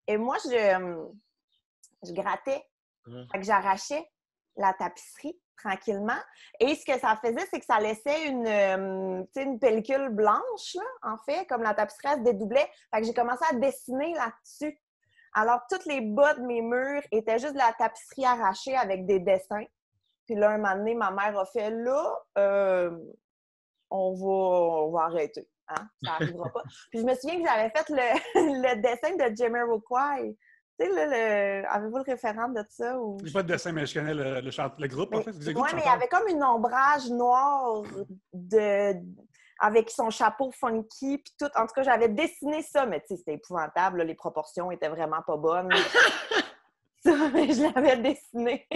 Et moi, je grattais. Fait que j'arrachais la tapisserie tranquillement. Et ce que ça faisait, c'est que ça laissait une pellicule blanche, là, en fait, comme la tapisserie, elle se dédoublait. Fait que j'ai commencé à dessiner là-dessus. Alors, toutes les bas de mes murs étaient juste de la tapisserie arrachée avec des dessins. Puis là, un moment donné, ma mère a fait « Là, on va arrêter. Hein? Ça n'arrivera pas. » Puis je me souviens que j'avais fait le dessin de Jamiroquai. Tu sais, là, avez-vous le référent de ça? Ou... J'ai pas de dessin, mais je connais le groupe, en fait. Oui, mais il y avait comme une ombrage noire avec son chapeau funky, puis tout. En tout cas, j'avais dessiné ça, mais tu sais, c'était épouvantable. Là, les proportions étaient vraiment pas bonnes. Ça, mais je l'avais dessiné.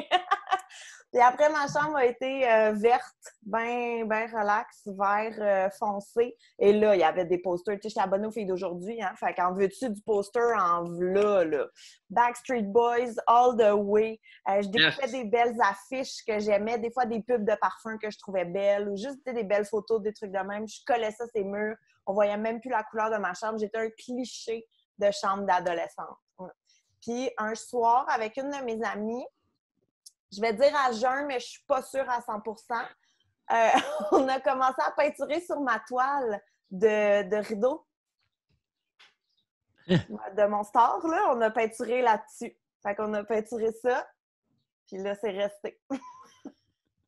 Puis après, ma chambre a été verte, bien relax, vert foncé. Et là, il y avait des posters. Tu sais, j'étais abonnée aux filles d'aujourd'hui, hein. Fait qu'en veux-tu du poster en v'là, là. Backstreet Boys, all the way. Je découpais des belles affiches que j'aimais, des fois des pubs de parfums que je trouvais belles, ou juste des belles photos, des trucs de même. Je collais ça ces murs. On voyait même plus la couleur de ma chambre. J'étais un cliché de chambre d'adolescente. Puis un soir, avec une de mes amies, je vais dire à jeun, mais je suis pas sûre à 100%. On a commencé à peinturer sur ma toile de rideau de mon store, là. On a peinturé là-dessus. Fait qu'on a peinturé ça, puis là, c'est resté.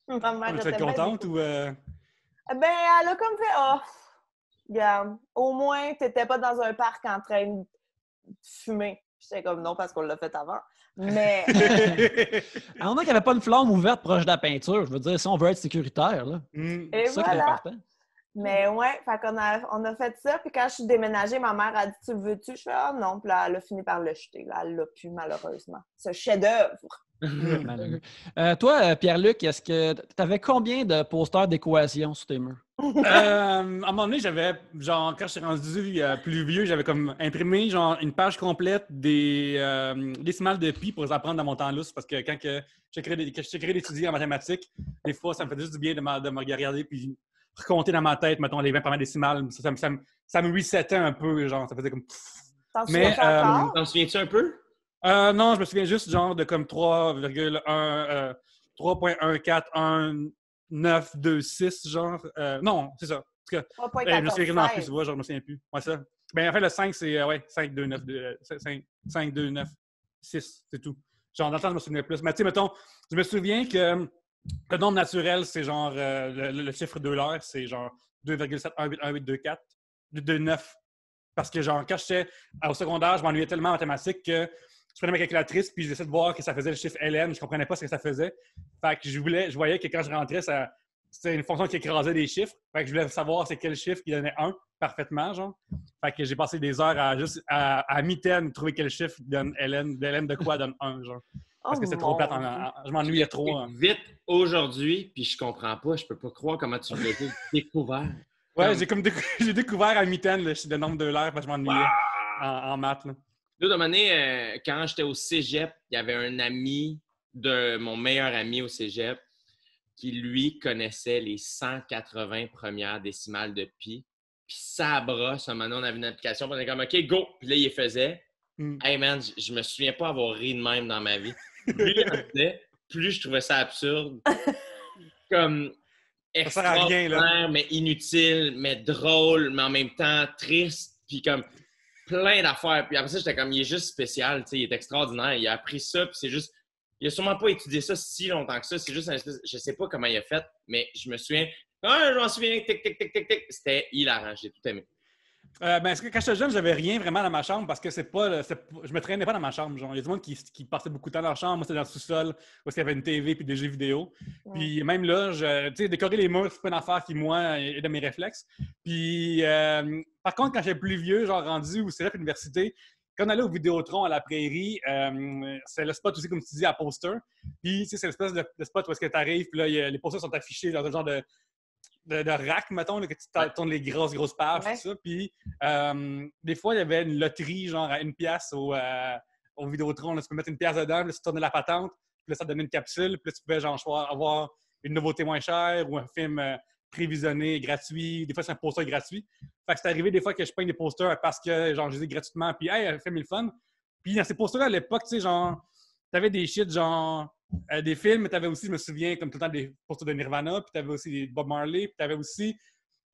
Ma mère était contente ou... Ben, elle a comme fait « Oh, regarde, au moins, t'étais pas dans un parc en train de fumer. » J'étais comme « Non, parce qu'on l'a fait avant. » Mais... On a qu'il n'y avait pas une flamme ouverte proche de la peinture. Je veux dire, si on veut être sécuritaire, là. Et c'est ça voilà. qui est important. Mais ouais, fait qu'on a fait ça. Puis quand je suis déménagée, ma mère a dit « Tu le veux-tu? » Je fais « Ah non. » Puis là, elle a fini par le jeter. Là, elle l'a pu, malheureusement. Ce chef-d'œuvre. Malheureux. Toi, Pierre-Luc, est-ce que tu avais combien de posters d'équations sur tes murs? À un moment donné, j'avais, genre, quand je suis rendu plus vieux, j'avais comme imprimé, genre, une page complète des décimales de pi pour les apprendre dans mon temps lousse, parce que quand j'écrivais d'étudier en mathématiques, des fois, ça me faisait juste du bien de me regarder puis recompter dans ma tête, mettons, les 20 premières décimales. Ça me resettait un peu, genre, ça faisait comme... T'en souviens-tu T'en souviens-tu un peu? Non, je me souviens juste, genre, de comme 3,141926, genre. Non, c'est ça. En tout cas, je me souviens non plus, tu vois, genre, je me souviens plus. Ouais, ça. Ben, en fait, le 5, c'est, 5, 2, 9, 6, c'est tout. Genre, dans le temps, je me souvenais plus. Mais, tu sais, mettons, je me souviens que le nombre naturel, c'est genre, le chiffre de l'heure, c'est genre 2,7181824, 2,9. Parce que, genre, quand j'étais au secondaire, je m'ennuyais tellement en mathématiques que je prenais ma calculatrice puis j'essayais de voir que ça faisait le chiffre ln. Je comprenais pas ce que ça faisait. Fait que je voyais que quand je rentrais, c'était une fonction qui écrasait des chiffres. Fait que je voulais savoir c'est quel chiffre qui donnait 1 parfaitement, genre. Fait que j'ai passé des heures à mi-temps trouver quel chiffre donne ln de quoi donne 1, genre. Parce que c'était trop plate. Je m'ennuyais trop. Hein. Vite aujourd'hui, puis je comprends pas. Je peux pas croire comment tu l'as découvert. Ouais, j'ai découvert à mi-temps le nombre de l'heure parce que je m'ennuyais en maths. Là. Là, d'une année, quand j'étais au cégep, il y avait un ami de mon meilleur ami au cégep qui, lui, connaissait les 180 premières décimales de pi. Puis ça brosse, un moment donné, on avait une application, puis on était comme « OK, go! » Puis là, il les faisait. Hey man, je me souviens pas avoir ri de même dans ma vie. Plus il en faisait, plus je trouvais ça absurde. Comme extraordinaire, mais inutile, mais drôle, mais en même temps triste. Puis comme... plein d'affaires. Puis après ça, j'étais comme, il est juste spécial, tu sais, il est extraordinaire. Il a appris ça, puis c'est juste... Il a sûrement pas étudié ça si longtemps que ça. C'est juste un espèce... Je sais pas comment il a fait, mais je me souviens... Ah, je m'en souviens, tic, tic, tic, tic, tic. C'était hilarant, j'ai tout aimé. Quand j'étais jeune, j'avais rien vraiment dans ma chambre parce que je me traînais pas dans ma chambre. Genre. Il y a du monde qui passait beaucoup de temps dans leur chambre. Moi, c'était dans le sous-sol où il y avait une TV puis des jeux vidéo. Ouais. Puis même là, décorer les murs, c'est pas une affaire qui, moi, est de mes réflexes. Puis par contre, quand j'étais plus vieux, genre rendu au cégep université, quand on allait au Vidéotron à la Prairie, c'est le spot aussi, comme tu dis, à poster. Puis, tu sais, c'est l'espèce de spot où est-ce que tu arrives, puis là, les posters sont affichés dans un genre de rack, mettons, là, que tu tournes les grosses pages, tout ça. Puis, des fois, il y avait une loterie, genre à 1$ au Vidéotron. Là, tu peux mettre 1$ dedans, puis là, tu tournais la patente, puis là, ça te donnait une capsule, puis là, tu pouvais, genre, avoir une nouveauté moins chère ou un film prévisionné, gratuit. Des fois, c'est un poster gratuit. Fait que c'est arrivé des fois que je paye des posters parce que, genre, je les ai gratuitement, puis, hey, le film est le fun. Puis, dans ces posters-là, à l'époque, tu sais, genre, t'avais des shit, genre, des films, mais t'avais aussi, je me souviens, comme tout le temps, des posters de Nirvana, puis t'avais aussi des Bob Marley, puis t'avais aussi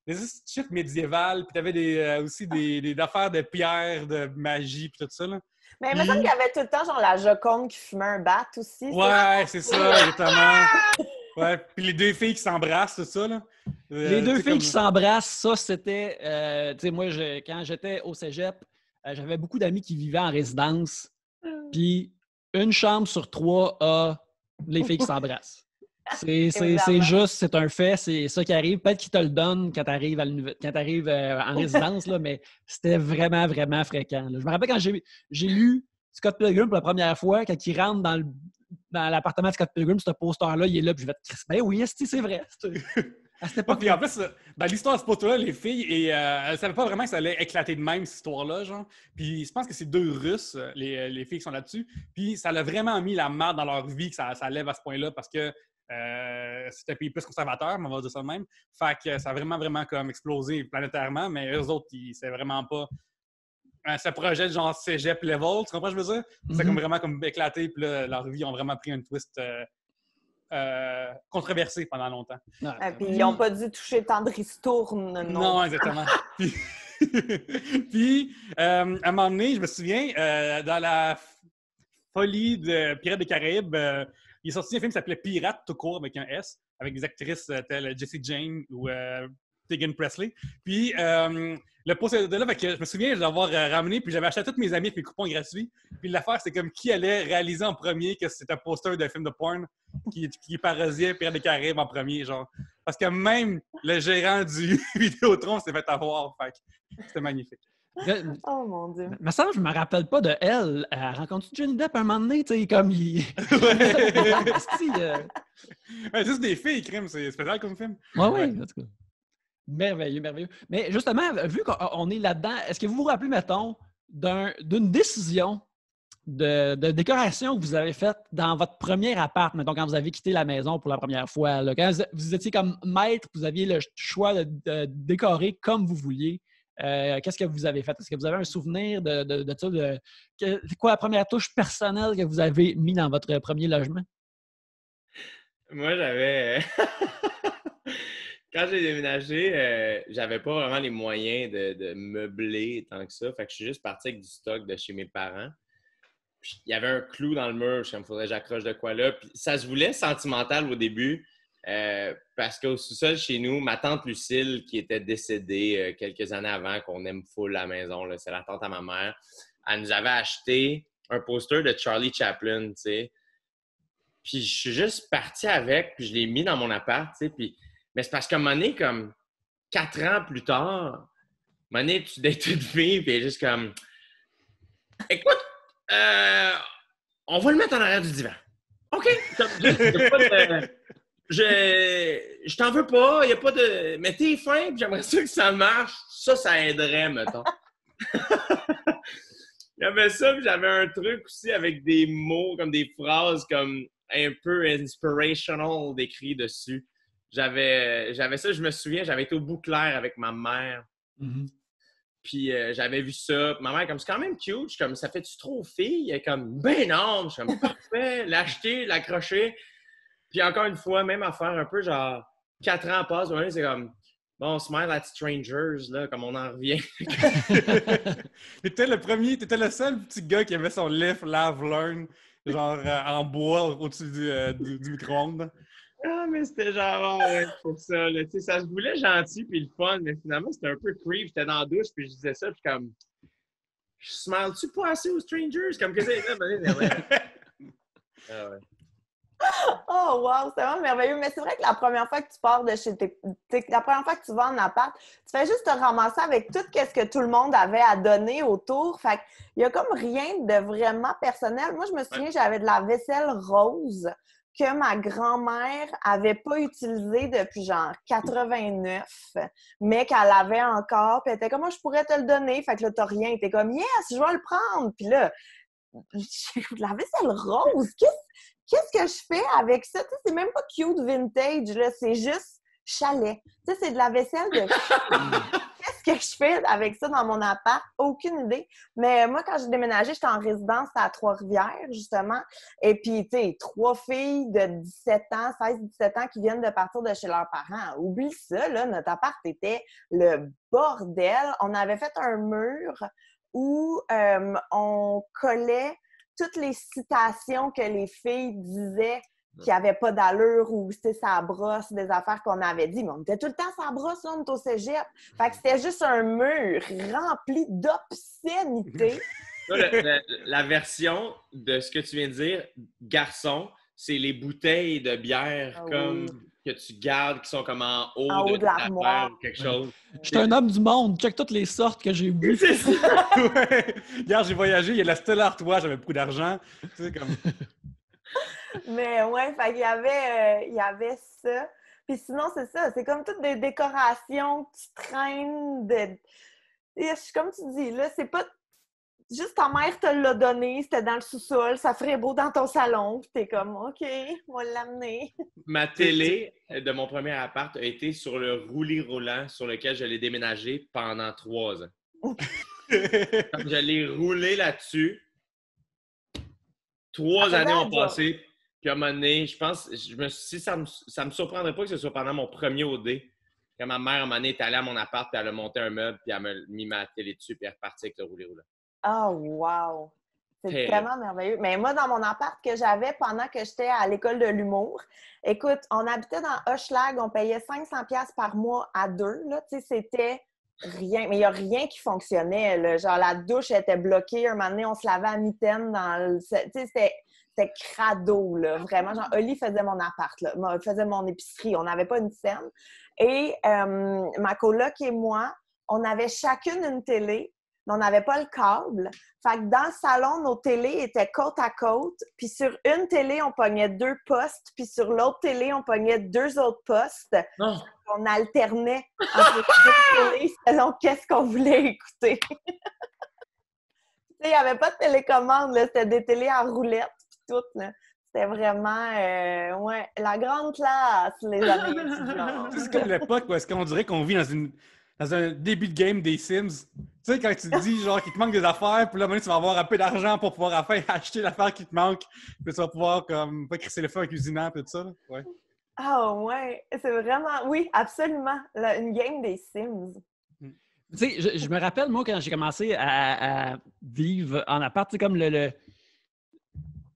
des shit médiévales, puis t'avais aussi des affaires de pierre, de magie, puis tout ça, là. Mais il me semble qu'il y avait tout le temps, genre, la Joconde qui fumait un bat aussi. Ouais, c'est ça, exactement. Ouais, puis les deux filles qui s'embrassent, tout ça, là. Les deux filles qui s'embrassent, ça, c'était... tu sais, moi, quand j'étais au cégep, j'avais beaucoup d'amis qui vivaient en résidence. Puis, une chambre sur 3 a les filles qui s'embrassent. C'est juste, c'est un fait, c'est ça qui arrive. Peut-être qu'ils te le donnent quand tu arrives en résidence, là, mais c'était vraiment, vraiment fréquent. Là. Je me rappelle quand j'ai lu Scott Pilgrim pour la première fois, quand il rentre dans l'appartement de Scott Pilgrim, ce poster-là, il est là, puis je vais te ben oui, c'est vrai. À cette époque. Puis en plus, dans l'histoire de ce poster-là, les filles, elles ne savaient pas vraiment que ça allait éclater de même, cette histoire-là, genre. Puis je pense que c'est 2 Russes, les filles qui sont là-dessus. Puis ça a vraiment mis la marde dans leur vie que ça lève à ce point-là parce que c'était un pays plus conservateur, on va dire ça de même. Fait que ça a vraiment, vraiment comme explosé planétairement, mais eux autres, c'est vraiment pas ce projet de genre cégep level, tu comprends ce que je veux dire? C'est comme vraiment comme éclaté, puis là, leur vie ont vraiment pris un twist controversé pendant longtemps. Puis ils n'ont pas dû toucher tant de ristournes. Non, exactement. Puis à un moment donné, je me souviens, dans la folie de Pirates des Caraïbes, il est sorti un film qui s'appelait Pirate tout court avec un S, avec des actrices telles Jessie Jane ou Tegan Presley. Puis le poster de là, fait que je me souviens de l'avoir ramené, puis j'avais acheté à tous mes amis avec mes coupons gratuits. Puis l'affaire, c'est comme qui allait réaliser en premier que c'était un poster d'un film de porn qui parodiait Pirates des Caraïbes en premier, genre. Parce que même le gérant du Vidéotron s'est fait avoir. Fait que c'était magnifique. Oh mon Dieu. Mais ça, je me rappelle pas de elle. Rencontre-tu Johnny Depp un moment donné, tu sais, comme il. Ouais, juste des filles, crime, c'est spécial comme film. Oui, en tout cas. Merveilleux, merveilleux. Mais justement, vu qu'on est là-dedans, est-ce que vous vous rappelez, mettons, d'une décision de décoration que vous avez faite dans votre premier appart, mettons, quand vous avez quitté la maison pour la première fois, là, quand vous étiez comme maître, vous aviez le choix de décorer comme vous vouliez. Qu'est-ce que vous avez fait? Est-ce que vous avez un souvenir de ça? C'est quoi la première touche personnelle que vous avez mis dans votre premier logement? Moi, j'avais... Quand j'ai déménagé, j'avais pas vraiment les moyens de meubler tant que ça. Fait que je suis juste parti avec du stock de chez mes parents. Puis il y avait un clou dans le mur. Il me faudrait que j'accroche de quoi là. Puis ça se voulait sentimental au début. Parce qu'au sous-sol chez nous, ma tante Lucille, qui était décédée quelques années avant, qu'on aime full la maison, là, c'est la tante à ma mère, elle nous avait acheté un poster de Charlie Chaplin, tu sais. Puis je suis juste parti avec, puis je l'ai mis dans mon appart, tu sais. Puis... Mais c'est parce qu'à un moment donné, comme 4 ans plus tard, à un moment donné, tu dates une fille, puis elle est juste comme... Écoute, on va le mettre en arrière du divan. OK. Je t'en veux pas, il n'y a pas de... Mais t'es fin, puis j'aimerais ça que ça marche. Ça aiderait, mettons. Il y avait ça, puis j'avais un truc aussi avec des mots, comme des phrases comme un peu inspirational décrits dessus. J'avais ça, je me souviens, j'avais été au Bouclair avec ma mère. Mm-hmm. Puis j'avais vu ça. Ma mère, comme, c'est quand même cute. Je suis comme, ça fait-tu trop fille? Elle est comme, ben non! Je suis comme, parfait, l'acheter, l'accrocher. Puis encore une fois, même affaire un peu genre 4 ans passent, c'est comme bon, smile at strangers, là, comme on en revient. T'étais le seul petit gars qui avait son lift lave learn, genre en bois au-dessus du micro-ondes. Ah, mais c'était genre, ouais, pour ça, là. Tu sais, ça se voulait gentil puis le fun, mais finalement, c'était un peu creep. J'étais dans la douche, puis je disais ça, puis comme, je smile-tu pas assez aux strangers? Comme que c'est là, ah ouais. Oh Oh wow, c'est vraiment merveilleux. Mais c'est vrai que la première fois que tu pars de chez la première fois que tu vas en appart, tu fais juste te ramasser avec tout ce que tout le monde avait à donner autour. Fait qu'il y a comme rien de vraiment personnel. Moi, je me souviens, j'avais de la vaisselle rose que ma grand-mère avait pas utilisée depuis genre 89, mais qu'elle avait encore. Puis elle était comme, moi, je pourrais te le donner. Fait que là, t'as rien. T'es comme, yes, je vais le prendre. Puis là, j'ai de la vaisselle rose. Qu'est-ce que je fais avec ça? Tu sais, c'est même pas cute vintage, là. C'est juste chalet. Tu sais, c'est de la vaisselle de... Qu'est-ce que je fais avec ça dans mon appart? Aucune idée. Mais moi, quand j'ai déménagé, j'étais en résidence à Trois-Rivières, justement. Et puis, tu sais, 3 filles de 17 ans, 16-17 ans qui viennent de partir de chez leurs parents. Oublie ça, là. Notre appart était le bordel. On avait fait un mur où on collait toutes les citations que les filles disaient qui n'avaient pas d'allure ou c'était sa brosse, des affaires qu'on avait dit. Mais on était tout le temps sa brosse, là, on était au cégep. Fait que c'était juste un mur rempli d'obscénités. La version de ce que tu viens de dire, garçon, c'est les bouteilles de bière que tu gardes qui sont comme en haut de l'armoire ou quelque chose. Je suis un homme du monde. Check toutes les sortes que j'ai vues. C'est ça! Ouais. Hier, j'ai voyagé, il y a la Stella Artois, j'avais beaucoup d'argent. Tu sais, comme... Mais ouais, fait qu'il y avait ça. Puis sinon, c'est ça. C'est comme toutes des décorations que tu traînes comme tu dis, là, c'est pas... Juste ta mère te l'a donné, c'était dans le sous-sol, ça ferait beau dans ton salon, puis t'es comme, OK, on va l'amener. Ma télé de mon premier appart a été sur le roulis-roulant sur lequel je l'ai déménagé pendant 3 ans. Comme je l'ai roulé là-dessus, 3 années ont passé, puis à un moment donné, je pense, ça me surprendrait pas que ce soit pendant mon premier OD, quand ma mère, à un moment donné, est allée à mon appart, puis elle a monté un meuble, puis elle m'a mis ma télé dessus, puis elle est repartie avec le roulis-roulant. Oh, wow! C'est vraiment merveilleux. Mais moi, dans mon appart que j'avais pendant que j'étais à l'école de l'humour, écoute, on habitait dans Hochelag, on payait 500$ par mois à 2. Là, tu sais, c'était rien. Mais il n'y a rien qui fonctionnait. Là. Genre, la douche était bloquée. Un moment donné, on se lavait à mitaine dans le... Tu sais, c'était crado, là. Vraiment. Genre, Oli faisait mon appart, là. Faisait mon épicerie. On n'avait pas une scène. Et ma coloc et moi, on avait chacune une télé. Mais on n'avait pas le câble. Fait que dans le salon, nos télés étaient côte à côte. Puis sur une télé, on pognait 2 postes. Puis sur l'autre télé, on pognait 2 autres postes. Oh. On alternait entre les 2 télés selon qu'est-ce qu'on voulait écouter. Il n'y avait pas de télécommande. Là. C'était des télés en roulette. Puis tout. Là. C'était vraiment la grande classe, les amis étudiants. C'est comme l'époque où est-ce qu'on dirait qu'on vit dans un début de game des Sims. Tu sais, quand tu te dis genre qu'il te manque des affaires, puis là, maintenant, tu vas avoir un peu d'argent pour pouvoir enfin acheter l'affaire qui te manque, puis tu vas pouvoir comme pas crisser le feu en cuisinant, puis tout ça. Là. Ouais. Ah ouais, c'est vraiment... Oui, absolument. Une game des Sims. Tu sais, je me rappelle, moi, quand j'ai commencé à vivre en appart, c'est comme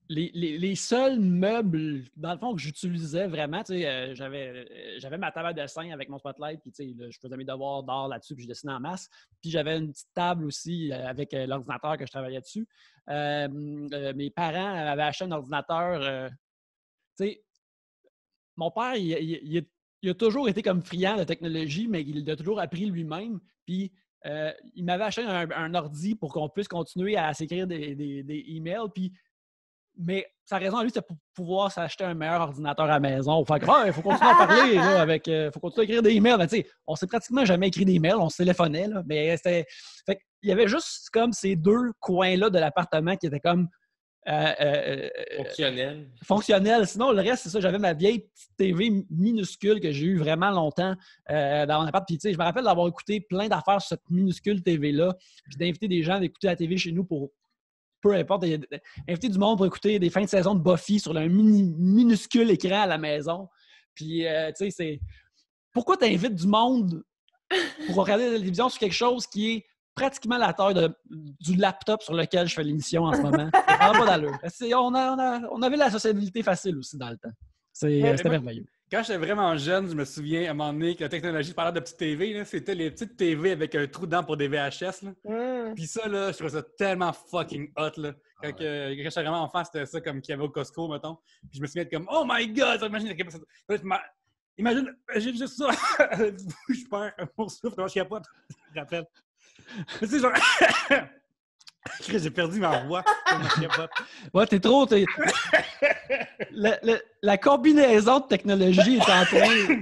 les seuls meubles, dans le fond, que j'utilisais vraiment, tu sais, j'avais ma table à dessin avec mon spotlight, puis tu sais, je faisais mes devoirs d'art là-dessus, puis je dessinais en masse. Puis j'avais une petite table aussi avec l'ordinateur que je travaillais dessus. Mes parents avaient acheté un ordinateur. Tu sais, mon père, il a toujours été comme friand de technologie, mais il a toujours appris lui-même. Puis il m'avait acheté un ordi pour qu'on puisse continuer à s'écrire des emails. Puis mais sa raison à lui, c'est pour pouvoir s'acheter un meilleur ordinateur à la maison. Fait que, il faut continuer à parler, là, faut continuer à écrire des emails. Mais tu sais, on s'est pratiquement jamais écrit des emails, on se téléphonait, là. Mais c'était. Fait il y avait juste comme ces 2 coins-là de l'appartement qui étaient comme. Fonctionnels. Sinon, le reste, c'est ça. J'avais ma vieille petite TV minuscule que j'ai eue vraiment longtemps dans mon appart. Puis, tu sais, je me rappelle d'avoir écouté plein d'affaires sur cette minuscule TV-là, puis d'inviter des gens à écouter la TV chez nous pour. Peu importe, inviter du monde pour écouter des fins de saison de Buffy sur un minuscule écran à la maison. Puis, tu sais, c'est... Pourquoi tu invites du monde pour regarder la télévision sur quelque chose qui est pratiquement la taille du laptop sur lequel je fais l'émission en ce moment? Ça n'a pas d'allure. On avait la sociabilité facile aussi dans le temps. C'était merveilleux. Quand j'étais vraiment jeune, je me souviens à un moment donné que la technologie, parlant de petites TV, là, c'était les petites TV avec un trou dedans pour des VHS. Là. Puis ça, là, je trouvais ça tellement fucking hot. Là. Quand j'étais vraiment enfant, c'était ça comme qu'il y avait au Costco, mettons. Puis je me souviens de comme, oh my god, imagine, j'ai juste ça. Je perds mon souffle, je capote. Je rappelle. Tu sais, genre. J'ai perdu ma voix. Ouais, t'es trop. La combinaison de technologie est en train.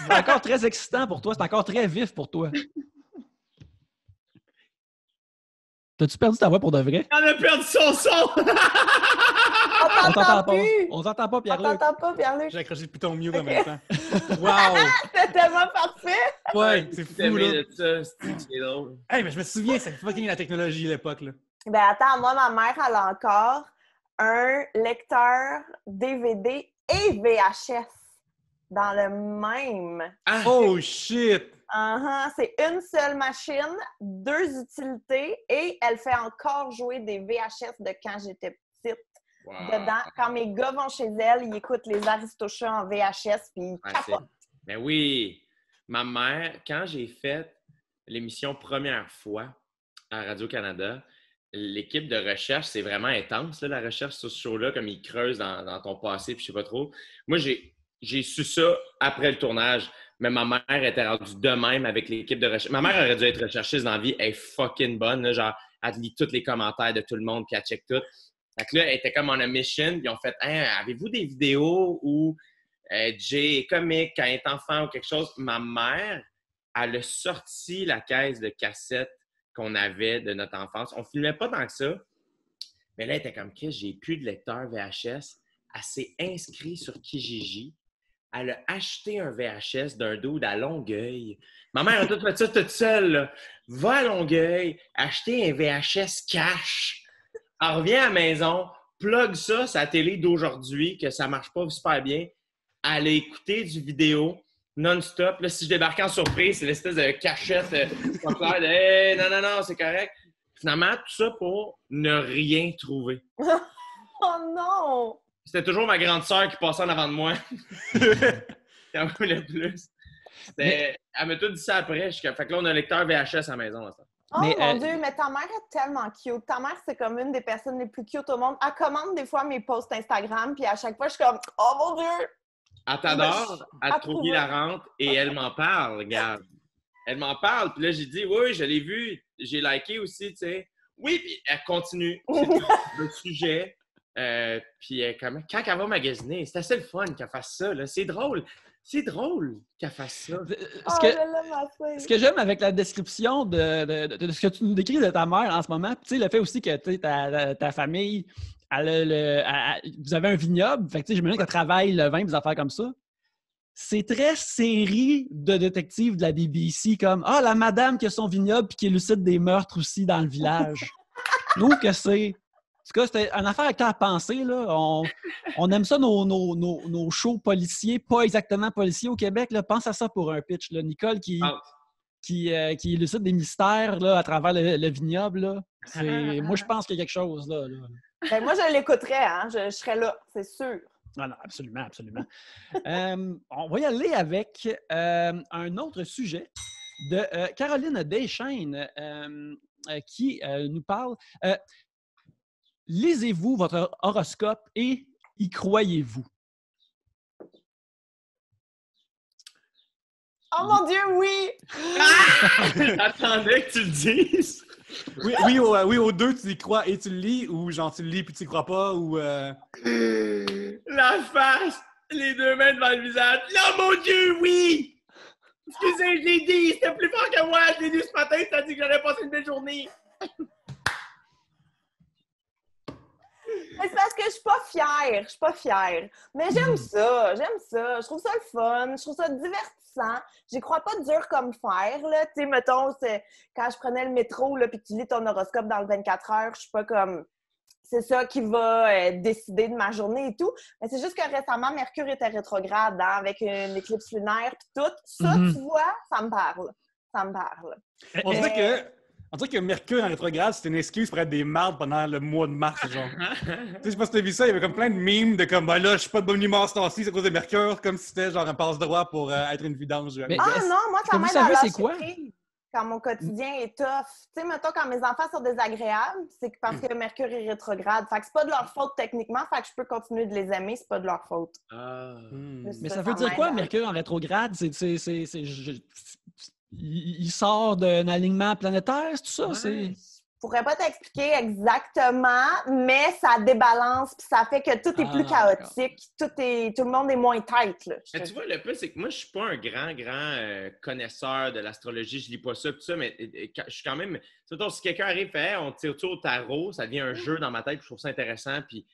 C'est encore très excitant pour toi. C'est encore très vif pour toi. T'as-tu perdu ta voix pour de vrai? On a perdu son son! On t'entend pas. On t'entend pas, Pierre-Luc. On t'entend pas, Pierre-Luc. J'ai accroché le piton mieux en même temps. Wow! C'était tellement parfait! Ouais, c'est fou, là. C'est drôle. Hey, mais je me souviens, c'est fucking la technologie à l'époque, là. Ben attends, moi, ma mère, elle a encore un lecteur DVD et VHS dans le même. Oh shit! C'est une seule machine, 2 utilités et elle fait encore jouer des VHS de quand j'étais petite. Wow. Dedans, quand mes gars vont chez elle, ils écoutent les Aristochats en VHS puis ils capotent. Ben oui! Ma mère, quand j'ai fait l'émission première fois à Radio-Canada, l'équipe de recherche, c'est vraiment intense, là, la recherche sur ce show-là, comme ils creusent dans ton passé, puis je sais pas trop. Moi, j'ai su ça après le tournage, mais ma mère était rendue de même avec l'équipe de recherche. Ma mère aurait dû être recherchiste dans la vie, elle est fucking bonne, là, genre, elle lit tous les commentaires de tout le monde, puis elle check tout. Fait que là, elle était comme en a mission, puis ils ont fait hey, « Avez-vous des vidéos où Jay est comique quand il est enfant ou quelque chose? » Ma mère, elle a sorti la caisse de cassettes qu'on avait de notre enfance. On ne filmait pas tant que ça, mais là, elle était comme « Chris, j'ai plus de lecteur VHS. » Elle s'est inscrite sur Kijiji. Elle a acheté un VHS d'un dude à Longueuil. Ma mère a tout fait ça toute seule. Là. Va à Longueuil, acheter un VHS cash. Elle revient à la maison, plug ça sur la télé d'aujourd'hui, que ça marche pas super bien. Elle a écouté du vidéo non-stop. Là, si je débarquais en surprise, c'est l'espèce de cachette pas clair de hey, non, c'est correct. Finalement, tout ça pour ne rien trouver. Oh non! C'était toujours ma grande sœur qui passait en avant de moi. Qui en voulait plus. Elle m'a tout dit ça après. Fait que là, on a un lecteur VHS à la maison. Oh mon Dieu, mais ta mère est tellement cute. Ta mère, c'est comme une des personnes les plus cute au monde. Elle commande des fois mes posts Instagram, puis à chaque fois, je suis comme « Oh mon Dieu! » Elle t'adore, elle te trouve hilarante et elle m'en parle, regarde. Elle m'en parle, puis là, j'ai dit « Oui, je l'ai vu, j'ai liké aussi, tu sais. » Oui, puis elle continue. C'est le sujet. Puis quand elle va magasiner, c'est assez le fun qu'elle fasse ça. Là. C'est drôle. C'est drôle qu'elle fasse ça. Ce que j'aime avec la description de ce que tu nous décris de ta mère en ce moment, tu sais, le fait aussi que ta famille, vous avez un vignoble, fait que j'imagine qu'elle travaille le vin, des affaires comme ça. C'est très série de détectives de la BBC, comme la madame qui a son vignoble et qui élucide des meurtres aussi dans le village. Je trouve que c'est. En tout cas, c'était une affaire avec toi à penser. Là. On aime ça, nos shows policiers, pas exactement policiers au Québec. Là. Pense à ça pour un pitch. Là. Nicole qui élucide des mystères là, à travers le vignoble. Là. Moi, je pense qu'il y a quelque chose. Là. Ben, moi, je l'écouterais. Hein? Je serais là, c'est sûr. Non, absolument, absolument. On va y aller avec un autre sujet de Caroline Deschaines qui nous parle... lisez-vous votre horoscope et y croyez-vous? Oh mon Dieu, oui! J'attendais que tu le dises! Oui, aux deux, tu y crois et tu le lis, ou genre tu le lis puis tu y crois pas, ou... La face! Les 2 mains devant le visage. Non, mon Dieu, oui! Excusez, je l'ai dit! C'était plus fort que moi! Je l'ai dit ce matin, t'as dit que j'allais passer une belle journée! C'est parce que je suis pas fière. Mais j'aime ça. Je trouve ça le fun, je trouve ça divertissant. J'y crois pas dur comme fer, là. Tu sais, mettons, quand je prenais le métro, là, puis tu lis ton horoscope dans le 24 heures, je suis pas comme... C'est ça qui va décider de ma journée et tout. Mais c'est juste que récemment, Mercure était rétrograde, hein, avec une éclipse lunaire puis tout. Ça, tu vois, ça me parle. On dirait que... On dirait que Mercure en rétrograde, c'est une excuse pour être des mardes pendant le mois de mars, genre. Tu sais, je sais pas si t'as vu ça, il y avait comme plein de mimes de comme, ben là, je suis pas de bonne humeur ce temps-ci, c'est à cause de Mercure, comme si c'était genre un passe-droit pour être une vidange. Mais- Ah non, moi, ça Comme vous m'aide à savez, c'est lâcher quoi? prise quand mon quotidien est tough. Tu sais, mettons, quand mes enfants sont désagréables, c'est parce que Mercure est rétrograde. Fait que c'est pas de leur faute techniquement, fait que je peux continuer de les aimer, c'est pas de leur faute. Ah. Mais ça veut dire quoi, m'aide à- Mercure en rétrograde? Il sort d'un alignement planétaire, c'est tout ça? Ouais. C'est... Je pourrais pas t'expliquer exactement, mais ça débalance puis ça fait que tout est plus chaotique. Tout le monde est moins tight, là. Mais tu vois, le plus, c'est que moi, je suis pas un grand connaisseur de l'astrologie. Je lis pas ça, tout ça, mais je suis quand même... Surtout, si quelqu'un arrive et fait « on tire tout au tarot », ça devient un jeu dans ma tête, puis je trouve ça intéressant. Puis,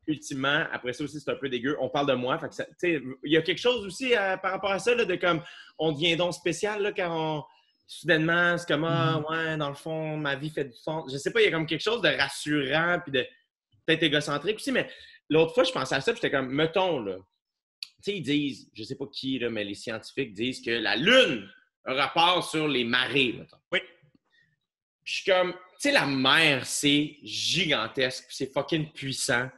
ultimement, après ça aussi, c'est un peu dégueu. On parle de moi. Fait que ça, il y a quelque chose aussi par rapport à ça, là, de comme, on devient donc spécial, là, quand on... Soudainement, c'est comme, ouais, dans le fond, ma vie fait du sens. Je sais pas, il y a comme quelque chose de rassurant puis de peut-être égocentrique aussi, mais l'autre fois, je pensais à ça puis j'étais comme, mettons, là, tu sais, ils disent, je sais pas qui, là, mais les scientifiques disent que la Lune a rapport sur les marées, mettons. Oui. Puis je suis comme, tu sais, la mer, c'est gigantesque puis c'est fucking puissant.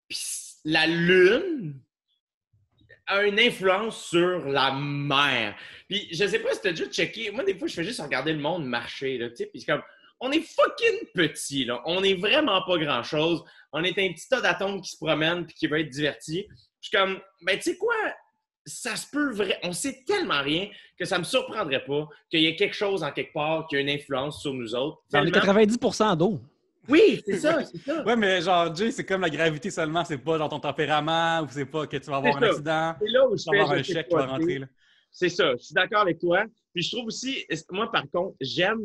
Puis la Lune a une influence sur la mer. Puis je sais pas si t'as déjà checké. Moi, des fois, je fais juste regarder le monde marcher, là, tu sais. Puis c'est comme, on est fucking petit, là. On est vraiment pas grand-chose. On est un petit tas d'atomes qui se promènent puis qui veut être divertis. Je suis comme, ben, tu sais quoi? Ça se peut vrai. On sait tellement rien que ça me surprendrait pas qu'il y ait quelque chose en quelque part qui a une influence sur nous autres. On est 90% d'eau. Oui, c'est ça, c'est ça. Ouais, mais genre, Jay, c'est comme la gravité seulement, c'est pas genre ton tempérament ou c'est pas que tu vas avoir un accident. C'est là où je Tu vas avoir fais, un chèque qui va rentrer, là. C'est ça, je suis d'accord avec toi. Puis je trouve aussi, moi par contre, j'aime,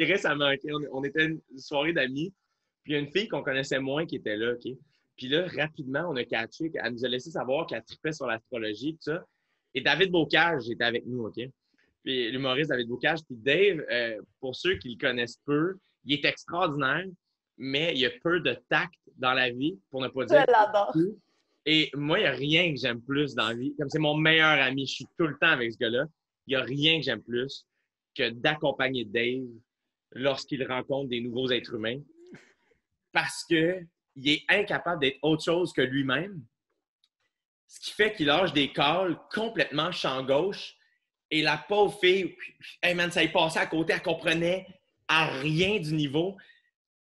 récemment, okay, on était une soirée d'amis, puis il y a une fille qu'on connaissait moins qui était là, OK? Puis là, rapidement, on a catché, elle nous a laissé savoir qu'elle tripait sur l'astrologie, tout ça. Et David Bocage était avec nous, OK? Puis l'humoriste David Bocage, puis Dave, pour ceux qui le connaissent peu, il est extraordinaire, mais il a peu de tact dans la vie, pour ne pas dire... Je l'adore. Et moi, il n'y a rien que j'aime plus dans la vie. Comme c'est mon meilleur ami, je suis tout le temps avec ce gars-là. Il n'y a rien que j'aime plus que d'accompagner Dave lorsqu'il rencontre des nouveaux êtres humains parce qu'il est incapable d'être autre chose que lui-même. Ce qui fait qu'il lâche des calls complètement champ gauche et la pauvre fille, hey man, ça y passait à côté, elle comprenait à rien du niveau.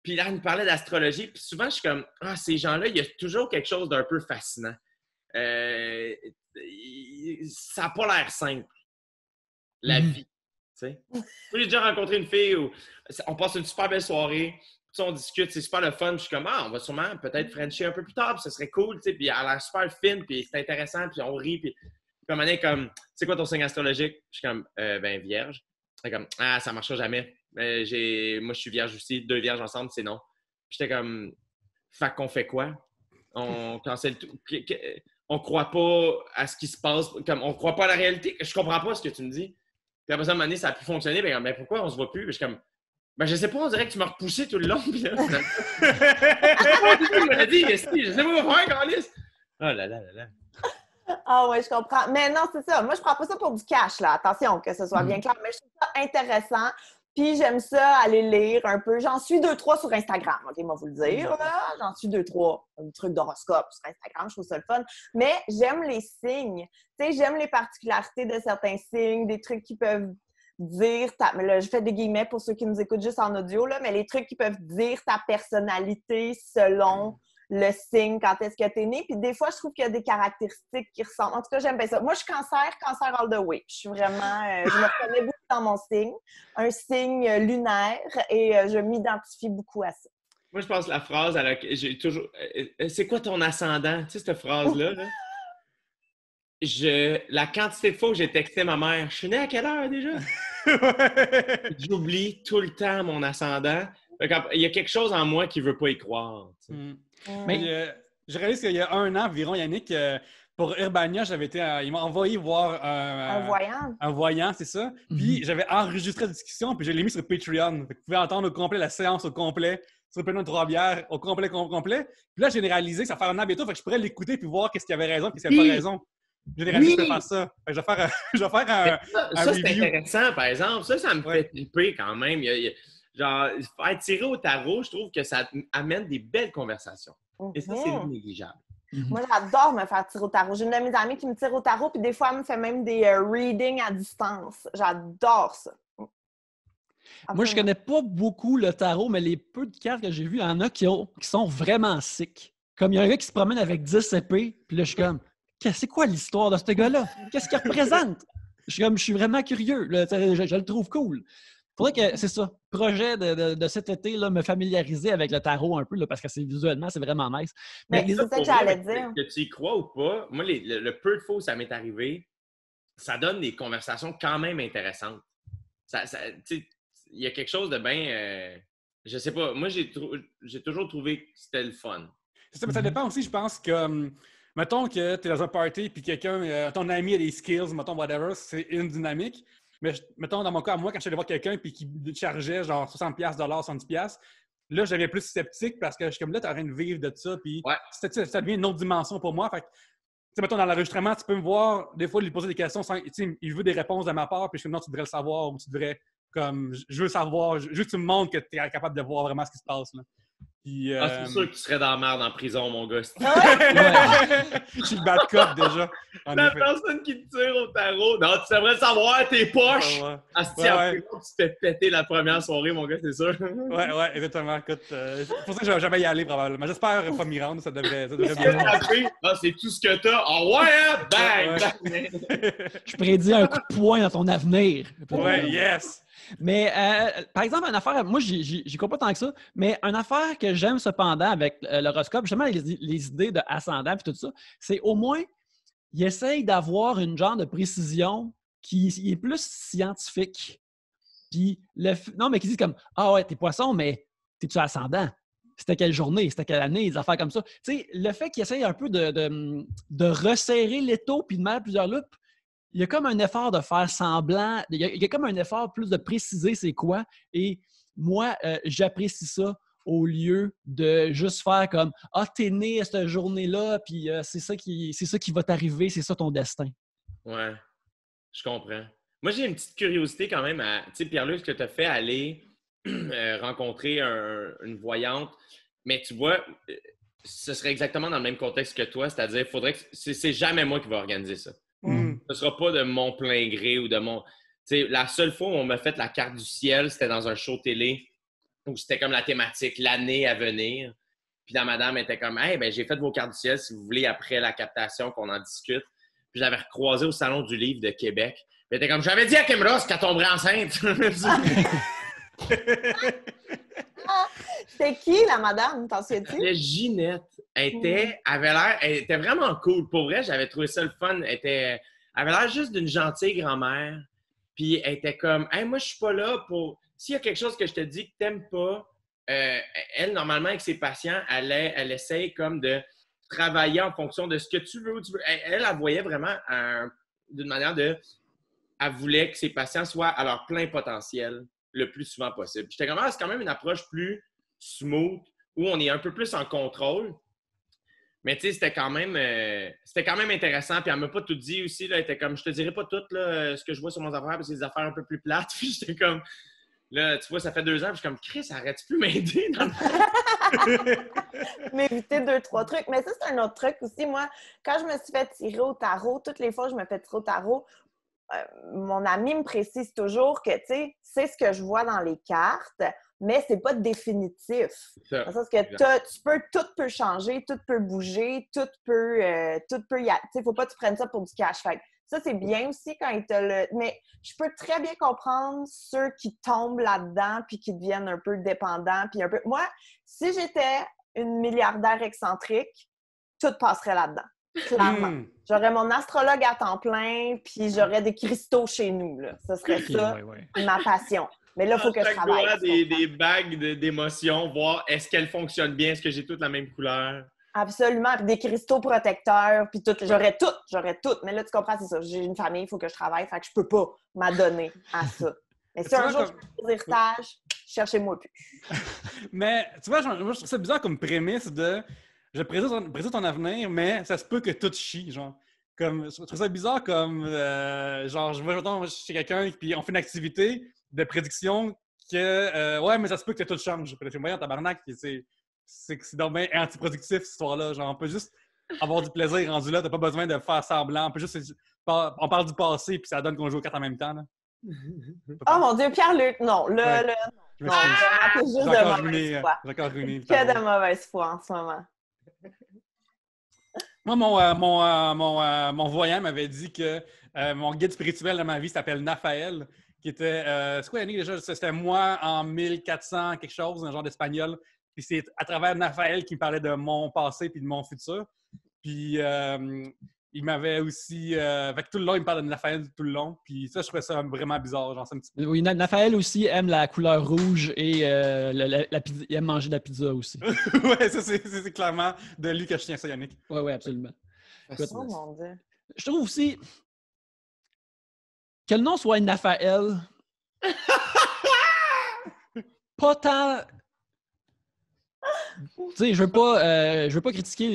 Puis là, elle nous parlait d'astrologie. Puis souvent, je suis comme, ces gens-là, il y a toujours quelque chose d'un peu fascinant. Ça n'a pas l'air simple, la vie. Tu sais. Moi, j'ai déjà rencontré une fille où on passe une super belle soirée. Puis on discute, c'est super le fun. Puis je suis comme, on va sûrement peut-être frencher un peu plus tard. Puis ce serait cool. Tu sais. Puis elle a l'air super fine. Puis c'est intéressant. Puis on rit. Puis comme, c'est quoi ton signe astrologique? Je suis comme, ben, vierge. Elle est comme, ça ne marchera jamais. Moi, je suis vierge aussi. 2 vierges ensemble, c'est non. Puis j'étais comme, fait qu'on fait quoi? On cancelle tout. On croit pas à ce qui se passe. Comme, on croit pas à la réalité. Je comprends pas ce que tu me dis. Puis après ça, à un moment donné, ça a pu fonctionner. Ben, pourquoi on se voit plus? Puis je suis comme, ben, je sais pas, on dirait que tu m'as repoussé tout le long. Puis là, je me dit, je sais pas quoi faire, Carlis. Oh là là là là. Ah oui, je comprends. Mais non, c'est ça. Moi, je prends pas ça pour du cash, là. Attention, que ce soit bien clair. Mais je trouve ça intéressant. Puis j'aime ça, aller lire un peu. J'en suis 2-3 sur Instagram, OK, moi vous le dire, là. J'en suis 2-3, un truc d'horoscope sur Instagram, je trouve ça le fun. Mais j'aime les signes. Tu sais, j'aime les particularités de certains signes, des trucs qui peuvent dire mais là, je fais des guillemets pour ceux qui nous écoutent juste en audio, là, mais les trucs qui peuvent dire ta personnalité selon le signe, quand est-ce que t'es né. Puis des fois, je trouve qu'il y a des caractéristiques qui ressemblent. En tout cas, j'aime bien ça. Moi, je suis cancer all the way. Je suis vraiment... je me reconnais beaucoup dans mon signe. Un signe lunaire et je m'identifie beaucoup à ça. Moi, je pense que la phrase, j'ai toujours... c'est quoi ton ascendant? Tu sais, cette phrase-là, là? La quantité de fois que j'ai texté ma mère, je suis né à quelle heure déjà? J'oublie tout le temps mon ascendant. Il y a quelque chose en moi qui ne veut pas y croire. Tu sais. Mais je réalise qu'il y a 1 an environ, Yannick, pour Urbania, il m'a envoyé voir un voyant. Un voyant, c'est ça. Puis j'avais enregistré la discussion, puis je l'ai mis sur Patreon. Vous pouvez entendre au complet la séance au complet, sur le 3 bières, au complet. Puis là, j'ai réalisé que ça fait 1 an bientôt, fait que je pourrais l'écouter puis voir qu'est-ce qu'il avait raison, qu'est-ce qu'il avait pas raison. Généraliste, Oui! je peux faire ça. Fait que je vais faire un Ça, c'est review. intéressant, par exemple. Ça me Ouais. fait triper quand même. Genre, faire tirer au tarot, je trouve que ça amène des belles conversations. Et ça, c'est non négligeable. Moi, j'adore me faire tirer au tarot. J'ai une de mes amies qui me tire au tarot, puis des fois, elle me fait même des readings à distance. J'adore ça. Moi, je connais pas beaucoup le tarot, mais les peu de cartes que j'ai vues, il y en a qui sont vraiment sick. Comme il y a un gars qui se promène avec 10 épées, puis là, je suis comme, c'est quoi l'histoire de ce gars-là? Qu'est-ce qu'il représente? Je suis vraiment curieux. Là, je le trouve cool. Faudrait que, c'est ça, projet de cet été, là, me familiariser avec le tarot un peu, là, parce que visuellement, c'est vraiment nice. Mais les c'est autres, ça que j'allais dire. Que tu y crois ou pas, moi, le peu de fois où ça m'est arrivé, ça donne des conversations quand même intéressantes. Il y a quelque chose de bien... je sais pas, moi, j'ai toujours trouvé que c'était le fun. C'est ça, mais ça dépend aussi, je pense que... mettons que tu es dans un party puis quelqu'un, ton ami a des skills, mettons, whatever, c'est une dynamique. Mais mettons, dans mon cas, moi, quand je suis allé voir quelqu'un puis qui chargeait genre 60$, 70$, là, j'avais plus sceptique parce que je suis comme là, tu es en train de vivre de ça, puis ça devient une autre dimension pour moi. Fait que, tu sais, mettons, dans l'enregistrement, tu peux me voir, des fois, lui poser des questions sans, tu sais, il veut des réponses de ma part, puis je suis comme non, tu devrais le savoir ou tu devrais, comme, je veux savoir, je veux que tu me montres que tu es capable de voir vraiment ce qui se passe, là. Puis, c'est sûr que tu serais dans la merde en prison, mon gars. Je suis le bad cop déjà. La personne qui te tire au tarot. Non, tu devrais savoir tes poches. Asti, après, tu te fais péter la première soirée, mon gars, c'est sûr. Ouais, exactement. Écoute, c'est pour ça que je vais jamais y aller, probablement. J'espère pas m'y rendre, ça devrait bien. C'est tout ce que t'as. Oh ouais, hein? Bang! Je prédis un coup de poing dans ton avenir. Ouais, yes! Mais, par exemple, une affaire, moi, j'y crois pas tant que ça, mais une affaire que j'aime cependant avec l'horoscope, justement, les idées de ascendant et tout ça, c'est au moins, il essaye d'avoir une genre de précision qui est plus scientifique. Puis, non, mais qui dit comme, ah ouais, t'es poisson, mais t'es-tu ascendant? C'était quelle journée? C'était quelle année? Des affaires comme ça. Tu sais, le fait qu'il essaye un peu de resserrer l'étau puis de mettre plusieurs loupes, il y a comme un effort de faire semblant, il y a comme un effort plus de préciser c'est quoi. Et moi, j'apprécie ça au lieu de juste faire comme « Ah, t'es né à cette journée-là, puis c'est ça qui va t'arriver, c'est ça ton destin. » Ouais, je comprends. Moi, j'ai une petite curiosité quand même. Tu sais, Pierre-Luc, ce que tu as fait aller rencontrer une voyante, mais tu vois, ce serait exactement dans le même contexte que toi, c'est-à-dire, faudrait que c'est jamais moi qui vais organiser ça. Ce ne sera pas de mon plein gré ou de mon... Tu sais, la seule fois où on m'a fait la carte du ciel, c'était dans un show télé où c'était comme la thématique, l'année à venir. Puis la madame était comme « Hey, ben j'ai fait vos cartes du ciel si vous voulez après la captation qu'on en discute. » Puis j'avais recroisé au Salon du livre de Québec. Puis elle était comme « J'avais dit à Kim Ross qu'elle tomberait enceinte. » C'était qui, la madame? T'en souviens-tu? C'était Ginette. Elle était vraiment cool. Pour vrai, j'avais trouvé ça le fun. Elle avait l'air juste d'une gentille grand-mère. Puis elle était comme « Hey, moi, je suis pas là pour... S'il y a quelque chose que je te dis que t'aimes pas, elle, normalement, avec ses patients, elle essaye comme de travailler en fonction de ce que tu veux. Elle voyait vraiment d'une manière de... Elle voulait que ses patients soient à leur plein potentiel le plus souvent possible. J'étais comme, c'est quand même une approche plus smooth, où on est un peu plus en contrôle. Mais tu sais, c'était quand même intéressant. Puis elle m'a pas tout dit aussi. Là, elle était comme, je te dirai pas tout là, ce que je vois sur mon affaire, parce que c'est des affaires un peu plus plates. Puis j'étais comme, là, tu vois, ça fait 2 ans. Puis je suis comme, Chris, arrête-tu plus m'aider dans M'éviter 2-3 trucs. Mais ça, c'est un autre truc aussi. Moi, quand je me suis fait tirer au tarot, toutes les fois que je me fais tirer au tarot, mon ami me précise toujours que, tu sais, c'est ce que je vois dans les cartes, mais c'est pas définitif. Parce que tout peut changer, tout peut bouger, tout peut y aller. Tu sais, faut pas que tu prennes ça pour du cash. Fait ça, c'est bien aussi quand il te le... Mais je peux très bien comprendre ceux qui tombent là-dedans puis qui deviennent un peu dépendants. Puis un peu... Moi, si j'étais une milliardaire excentrique, tout passerait là-dedans. Clairement. J'aurais mon astrologue à temps plein, puis j'aurais des cristaux chez nous. Là. Ce serait ça, ma passion. Mais là, il faut que je travaille. Des bagues d'émotions, voir est-ce qu'elles fonctionnent bien, est-ce que j'ai toutes la même couleur. Absolument. Puis des cristaux protecteurs, puis tout. J'aurais tout. Mais là, tu comprends, c'est ça. J'ai une famille, il faut que je travaille, fait que je peux pas m'adonner à ça. Mais si un jour je fais des héritages, cherchez-moi plus. Mais tu vois, je trouve ça bizarre comme prémisse de... Je prédis ton avenir, mais ça se peut que tout chie, genre. je trouve ça bizarre comme, genre, je vais mettons, chez quelqu'un, puis on fait une activité de prédiction que, ouais, mais ça se peut que tout change. Puis là, je me dis, tabarnak, c'est donc bien antiproductif, cette histoire-là. Genre, on peut juste avoir du plaisir rendu là, t'as pas besoin de faire semblant. On peut juste, on parle du passé, puis ça donne qu'on joue aux cartes en même temps, là. Oh mon Dieu, Pierre-Luc, non, Ouais. non, vraiment, t'es juste de mauvaise foi. J'ai encore ruiné. Que de mauvaise foi en ce moment. Moi, mon voyant m'avait dit que mon guide spirituel de ma vie s'appelle Naphaël, qui était... c'est quoi l'année déjà? C'était moi en 1400 quelque chose, un genre d'espagnol. Puis c'est à travers Naphaël qu'il me parlait de mon passé puis de mon futur. Puis il m'avait aussi... fait que tout le long, il me parlait de Naphaël tout le long. Puis ça, je trouvais ça vraiment bizarre. Genre, c'est un petit peu... Oui, Naphaël aussi aime la couleur rouge et il aime manger de la pizza aussi. Ouais, ça, c'est clairement de lui que je tiens ça, Yannick. Oui, absolument. Écoute, Oh mon Dieu. je trouve aussi que le nom soit Naphaël, pas tant... Tu sais, je veux pas critiquer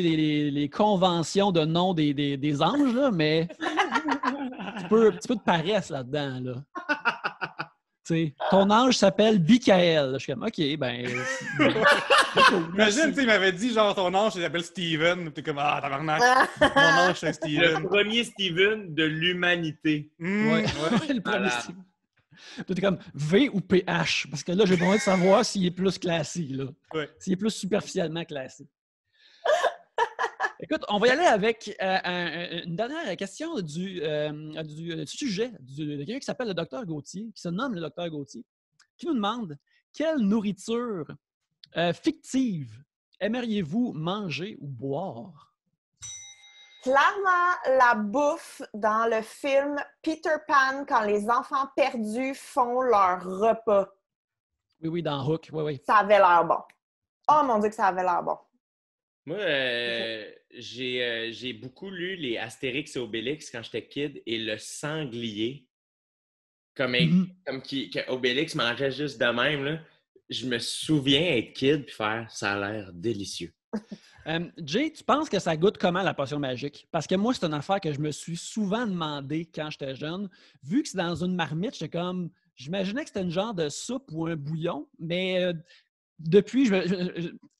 les conventions de nom des anges, là, mais un petit peu de paresse là-dedans, là. Tu sais, ton ange s'appelle Michael. Je suis comme, OK, ben... Imagine, tu sais, il m'avait dit, genre, ton ange, il s'appelle Steven. T'es comme, ah, tabarnak. Mon ange, c'est Steven. Le premier Steven de l'humanité. Ouais. Le premier Steven. Toi, t'es comme V ou PH? Parce que là, j'ai besoin de savoir s'il est plus classique, là. Ouais. S'il est plus superficiellement classique. Écoute, on va y aller avec une dernière question du sujet de quelqu'un qui s'appelle le Dr Gauthier, qui se nomme le Dr Gauthier, qui nous demande quelle nourriture fictive aimeriez-vous manger ou boire? Clairement, la bouffe dans le film Peter Pan quand les enfants perdus font leur repas. Oui, dans Hook, oui. Ça avait l'air bon. Oh mon Dieu que ça avait l'air bon. Moi, j'ai beaucoup lu les Astérix et Obélix quand j'étais kid et le sanglier, comme Obélix mangeait juste de même, là. Je me souviens être kid puis faire « ça a l'air délicieux ». Jay, tu penses que ça goûte comment la potion magique? Parce que moi, c'est une affaire que je me suis souvent demandé quand j'étais jeune. Vu que c'est dans une marmite, j'étais comme... J'imaginais que c'était une genre de soupe ou un bouillon, mais depuis,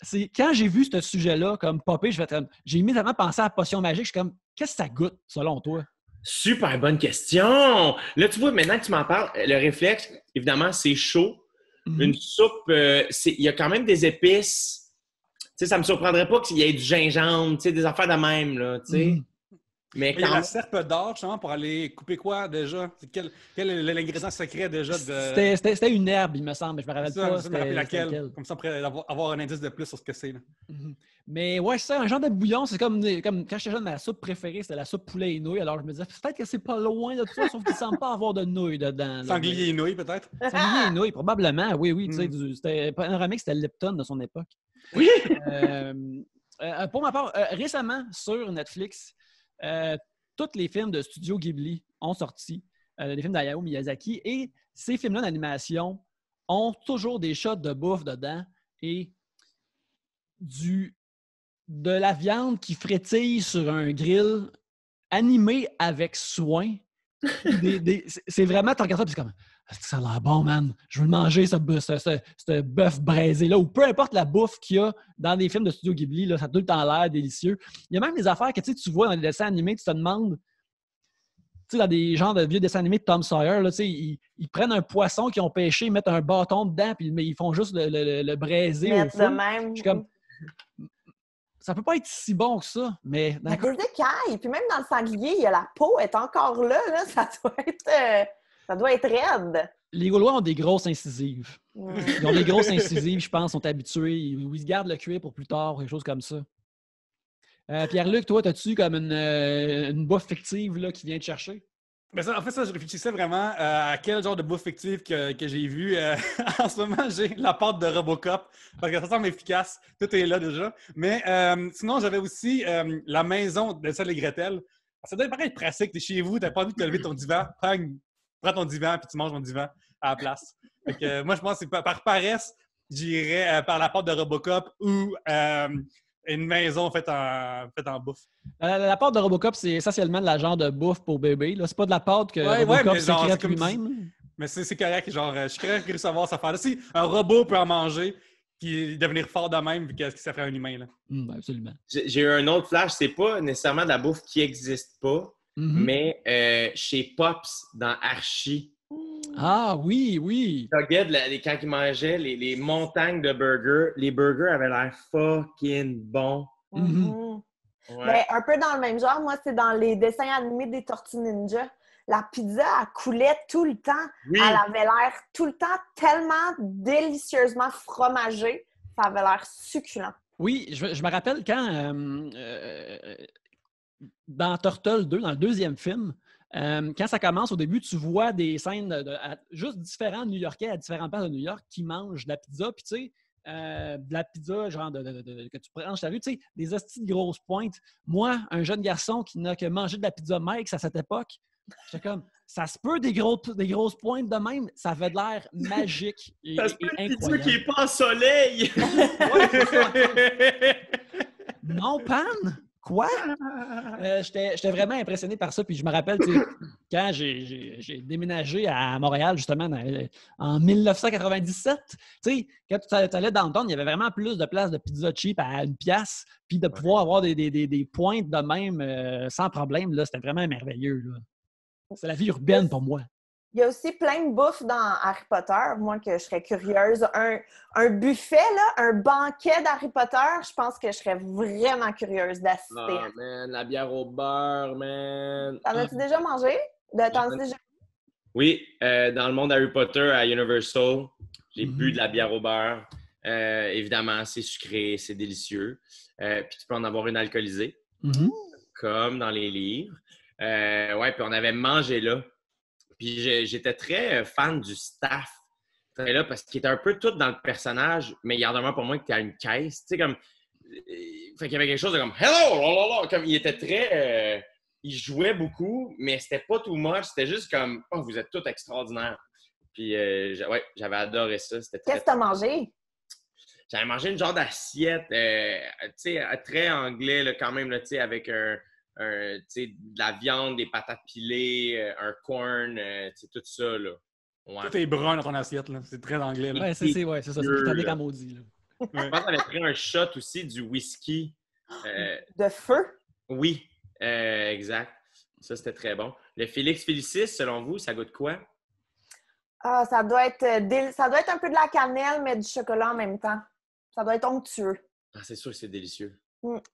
c'est quand j'ai vu ce sujet-là comme popper, j'ai immédiatement pensé à la potion magique. Je suis comme, qu'est-ce que ça goûte, selon toi? Super bonne question! Là, tu vois, maintenant que tu m'en parles, le réflexe, évidemment, c'est chaud. Mm-hmm. Une soupe, il y a quand même des épices. Tu sais, ça me surprendrait pas qu'il y ait du gingembre, tu sais, des affaires de même, là, tu sais. Mm-hmm. Mais il y a la serpe d'or, justement, pour aller couper quoi, déjà? Quel est l'ingrédient secret, déjà? C'était une herbe, il me semble. Je me rappelle pas. Je me rappelle laquelle. Comme ça, on pourrait avoir un indice de plus sur ce que c'est, là. Mm-hmm. Mais ouais, c'est ça, un genre de bouillon. C'est comme quand j'étais jeune, ma soupe préférée, c'était la soupe poulet et nouilles. Alors, je me disais, peut-être que c'est pas loin de ça, sauf qu'il ne semble pas avoir de nouilles dedans. Sanglier et nouilles, peut-être? Sanglier et nouilles, probablement. Oui. Tu sais, c'était panoramique, c'était Lipton de son époque. Oui! Pour ma part, récemment, sur Netflix, tous les films de Studio Ghibli ont sorti, des films d'Hayao Miyazaki, et ces films-là d'animation ont toujours des shots de bouffe dedans et de la viande qui frétille sur un grill animé avec soin. C'est vraiment, tu regardes ça, puis c'est comme, ça a l'air bon, man. Je veux le manger, ce bœuf braisé-là, ou peu importe la bouffe qu'il y a dans les films de Studio Ghibli, là, ça a tout le temps l'air délicieux. Il y a même des affaires que tu vois dans les dessins animés, tu te demandes, tu sais, dans des genres de vieux dessins animés de Tom Sawyer, là, ils prennent un poisson qu'ils ont pêché, ils mettent un bâton dedans, puis ils font juste le braiser au feu. Je suis comme, ça peut pas être si bon que ça, mais... Des écailles, puis même dans le sanglier, il y a la peau est encore là, ça doit être raide. Les Gaulois ont des grosses incisives. Ils ont des grosses incisives, je pense, sont habitués. Ils se gardent le cuir pour plus tard, quelque chose comme ça. Pierre-Luc, toi, as-tu comme une bouffe fictive là, qui vient te chercher? Ben ça, en fait, je réfléchissais vraiment à quel genre de bouffe fictive que j'ai vu. En ce moment, j'ai la pâte de Robocop, parce que ça semble efficace. Tout est là déjà. Mais sinon, j'avais aussi la maison de Hansel et Gretel. Ça doit paraître pratique. Tu es chez vous, tu n'as pas envie de te lever de ton divan. Prends ton divan, puis tu manges ton divan à la place. Fait que, moi, je pense que par paresse, j'irais par la pâte de Robocop ou une maison faite en bouffe. La pâte de Robocop, c'est essentiellement de la genre de bouffe pour bébé. Là. C'est pas de la pâte que Ouais, Robocop mais genre, sécrète c'est comme lui-même. Mais c'est correct, genre, je suis curieux de savoir ça faire. Si un robot peut en manger, puis devenir fort de même, puis qu'est-ce que ça ferait un humain, là? Absolument. J'ai eu un autre flash, c'est pas nécessairement de la bouffe qui n'existe pas, mais chez Pops, dans Archie. Ah oui! Quand ils mangeaient les montagnes de burgers, les burgers avaient l'air fucking bons. Ouais. Ben, un peu dans le même genre, moi, c'est dans les dessins animés des Tortues Ninja. La pizza, elle coulait tout le temps. Oui. Elle avait l'air tout le temps tellement délicieusement fromagée. Ça avait l'air succulent. Oui, je me rappelle quand, dans Turtle 2, dans le deuxième film, quand ça commence, au début, tu vois des scènes juste différents New-Yorkais à différentes places de New York qui mangent de la pizza. Puis, tu sais, de la pizza, genre que tu prends chez la rue, tu sais, des hosties de grosses pointes. Moi, un jeune garçon qui n'a que mangé de la pizza Mike's à cette époque, j'étais comme, ça se peut des grosses pointes de même, ça avait de l'air magique et incroyable. Qui n'est pas en soleil! Non, Pan? Quoi? J'étais vraiment impressionné par ça. Puis je me rappelle, quand j'ai déménagé à Montréal, justement, en 1997, quand tu allais downtown, il y avait vraiment plus de places de pizza cheap à 1$. Puis de pouvoir avoir des pointes de même sans problème, là, c'était vraiment merveilleux. Là. C'est la vie urbaine pour moi. Il y a aussi plein de bouffe dans Harry Potter, moi, que je serais curieuse. Un buffet, là, un banquet d'Harry Potter, je pense que je serais vraiment curieuse d'assister. Oh, man, la bière au beurre, man. T'en as-tu déjà mangé? Oui, dans le monde Harry Potter à Universal, j'ai bu de la bière au beurre. Évidemment, c'est sucré, c'est délicieux. Puis tu peux en avoir une alcoolisée, comme dans les livres. Puis on avait mangé là. Puis j'étais très fan du staff. Là, parce qu'il était un peu tout dans le personnage, mais il en demeure pour moi que tu as une caisse. Tu sais, comme. Fait qu'il y avait quelque chose de comme Hello! Lalalala! Comme il était très. Il jouait beaucoup, mais c'était pas too much. C'était juste comme Oh, vous êtes tous extraordinaires. Puis j'avais adoré ça. C'était Qu'est-ce que tu as mangé? J'avais mangé une genre d'assiette, tu sais, très anglais, là, quand même, là, tu sais, avec de la viande, des patates pilées, un corn, tout ça, là. Ouais. Tout est brun dans ton assiette, là. C'est très anglais, là. Ouais, c'est ça. C'est britannique à maudit, là. Je pense qu'on avait pris un shot aussi du whisky. De feu? Oui, exact. Ça, c'était très bon. Le Félix Félicis, selon vous, ça goûte quoi? Ah, ça doit être un peu de la cannelle, mais du chocolat en même temps. Ça doit être onctueux. Ah, c'est sûr que c'est délicieux.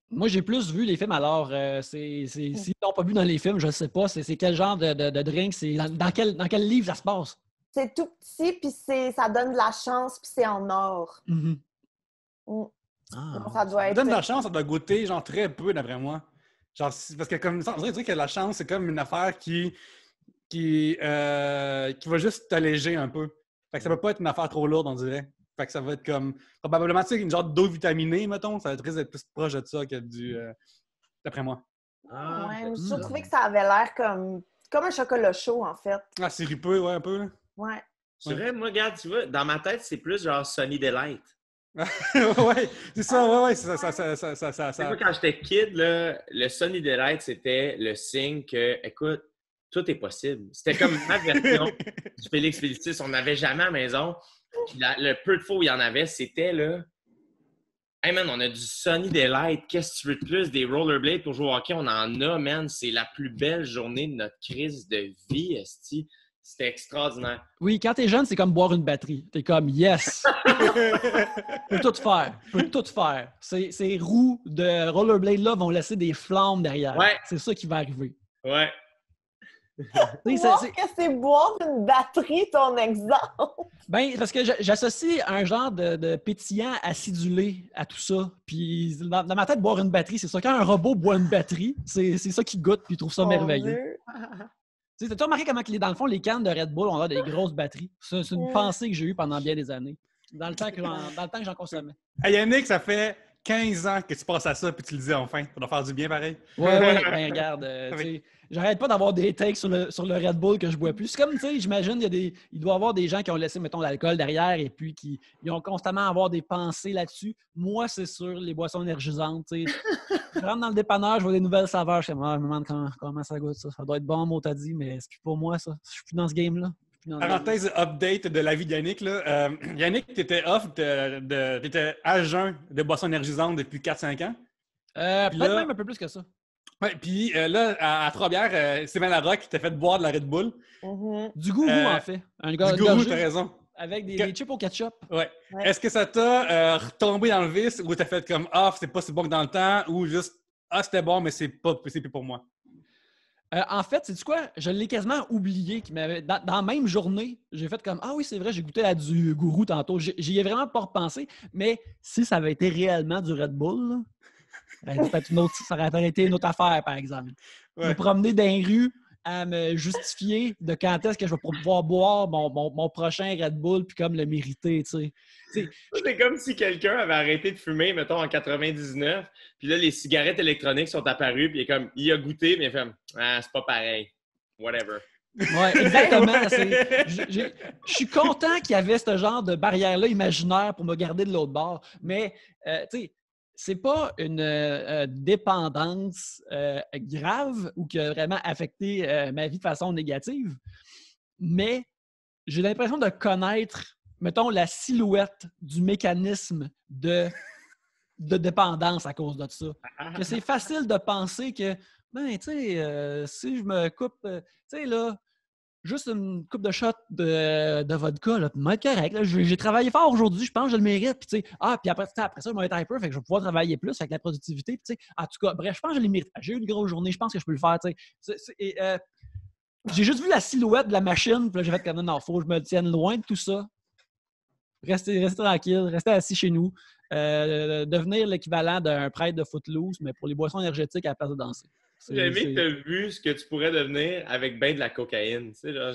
Moi, j'ai plus vu les films, alors s'ils n'ont pas vu dans les films, je ne sais pas. C'est quel genre de drink? C'est dans quel livre ça se passe? C'est tout petit, puis ça donne de la chance, puis c'est en or. Donc, ça doit être... Ça donne de la chance, ça doit goûter genre très peu, d'après moi. Genre, parce que comme ça, on dirait que la chance, c'est comme une affaire qui va juste t'alléger un peu. Fait que ça peut pas être une affaire trop lourde, on dirait. Fait que ça va être comme, probablement, tu sais, une genre d'eau vitaminée, mettons. Ça va être plus proche de ça que d'après moi. Je trouvais que ça avait l'air comme un chocolat chaud, en fait. Ah, sirupeux, ouais, un peu, là. Ouais. C'est vrai, moi, regarde, tu vois, dans ma tête, c'est plus genre Sunny Delight. Ouais, c'est ça, ouais, ça. Moi, quand j'étais kid, là, le Sunny Delight, c'était le signe que, écoute, tout est possible. C'était comme ma version du Félix Félicis. On n'avait jamais à la maison. Puis le peu de fois où il y en avait, c'était là. Hey man, on a du Sunny Delight. Qu'est-ce que tu veux de plus? Des rollerblades pour jouer au hockey, on en a, man. C'est la plus belle journée de notre crise de vie, esti. C'était extraordinaire. Oui, quand t'es jeune, c'est comme boire une batterie. T'es comme yes! Je peux tout faire. Ces roues de rollerblade-là vont laisser des flammes derrière. Ouais. C'est ça qui va arriver. Ouais. Que c'est boire une batterie, ton exemple? Ben, parce que j'associe un genre de pétillant acidulé à tout ça. Puis dans ma tête, boire une batterie, c'est ça. Quand un robot boit une batterie, c'est ça qu'il goûte puis il trouve ça merveilleux. Tu as remarqué comment, dans le fond, les cannes de Red Bull ont des grosses batteries? C'est une pensée que j'ai eue pendant bien des années. Dans le temps que j'en consommais. Hey Yannick, ça fait 15 ans que tu passes à ça puis tu le dis enfin. Ça doit faire du bien pareil. Ouais, ben regarde, tu sais, j'arrête pas d'avoir des takes sur le Red Bull que je bois plus. C'est comme, tu sais, j'imagine, il doit y avoir des gens qui ont laissé, mettons, l'alcool derrière et puis ils ont constamment avoir des pensées là-dessus. Moi, c'est sur les boissons énergisantes, tu sais. Je rentre dans le dépanneur, je vois des nouvelles saveurs. Je me demande comment ça goûte, ça. Ça doit être bon, mot t'as dit, mais c'est plus pour moi, ça. Je suis plus dans ce game-là. Parenthèse update de la vie d'Yannick. Yannick, tu étais t'étais à jeun de boissons énergisantes depuis 4-5 ans. Peut-être même un peu plus que ça. Ouais, puis là, à Trois-Bières, Sylvain Larocque t'a fait boire de la Red Bull. Du gourou, en fait. Du gourou, t'as raison. Avec des chips au ketchup. Ouais. Est-ce que ça t'a retombé dans le vice ou t'as fait comme « Ah, c'est pas si bon que dans le temps » ou juste « Ah, c'était bon, mais c'est plus pour moi ». En fait, sais-tu quoi? Je l'ai quasiment oublié. Dans la même journée, j'ai fait comme « Ah oui, c'est vrai, j'ai goûté à du gourou tantôt. » J'y ai vraiment pas repensé. Mais si ça avait été réellement du Red Bull, là, ça aurait été une autre affaire, par exemple. Ouais. Me promener dans les rues à me justifier de quand est-ce que je vais pouvoir boire mon prochain Red Bull puis comme le mériter, tu sais. C'est comme si quelqu'un avait arrêté de fumer, mettons, en 99, puis là, les cigarettes électroniques sont apparues, puis il a goûté, mais il a fait « Ah, c'est pas pareil. Whatever. » Oui, exactement. Je suis content qu'il y avait ce genre de barrière-là imaginaire pour me garder de l'autre bord, mais, tu sais, c'est pas une dépendance grave ou qui a vraiment affecté ma vie de façon négative, mais j'ai l'impression de connaître, mettons, la silhouette du mécanisme de dépendance à cause de ça. Que c'est facile de penser que, ben, tu sais, si je me coupe, tu sais, là, juste une coupe de shot de vodka, là, pour être correct. Là, j'ai travaillé fort aujourd'hui, je pense que je le mérite. Puis, tu sais, puis après ça, je vais être hyper, fait que je vais pouvoir travailler plus avec la productivité. Puis, tu sais, en tout cas, bref, je pense que je le mérite. J'ai eu une grosse journée, je pense que je peux le faire. Tu sais. J'ai juste vu la silhouette de la machine, puis là, j'ai fait comme non, faut que je me tienne loin de tout ça. Rester tranquille, rester assis chez nous. Devenir l'équivalent d'un prêtre de Footloose, mais pour les boissons énergétiques à la place de danser. J'ai aimé que tu as vu ce que tu pourrais devenir avec ben de la cocaïne. Tu sais, là,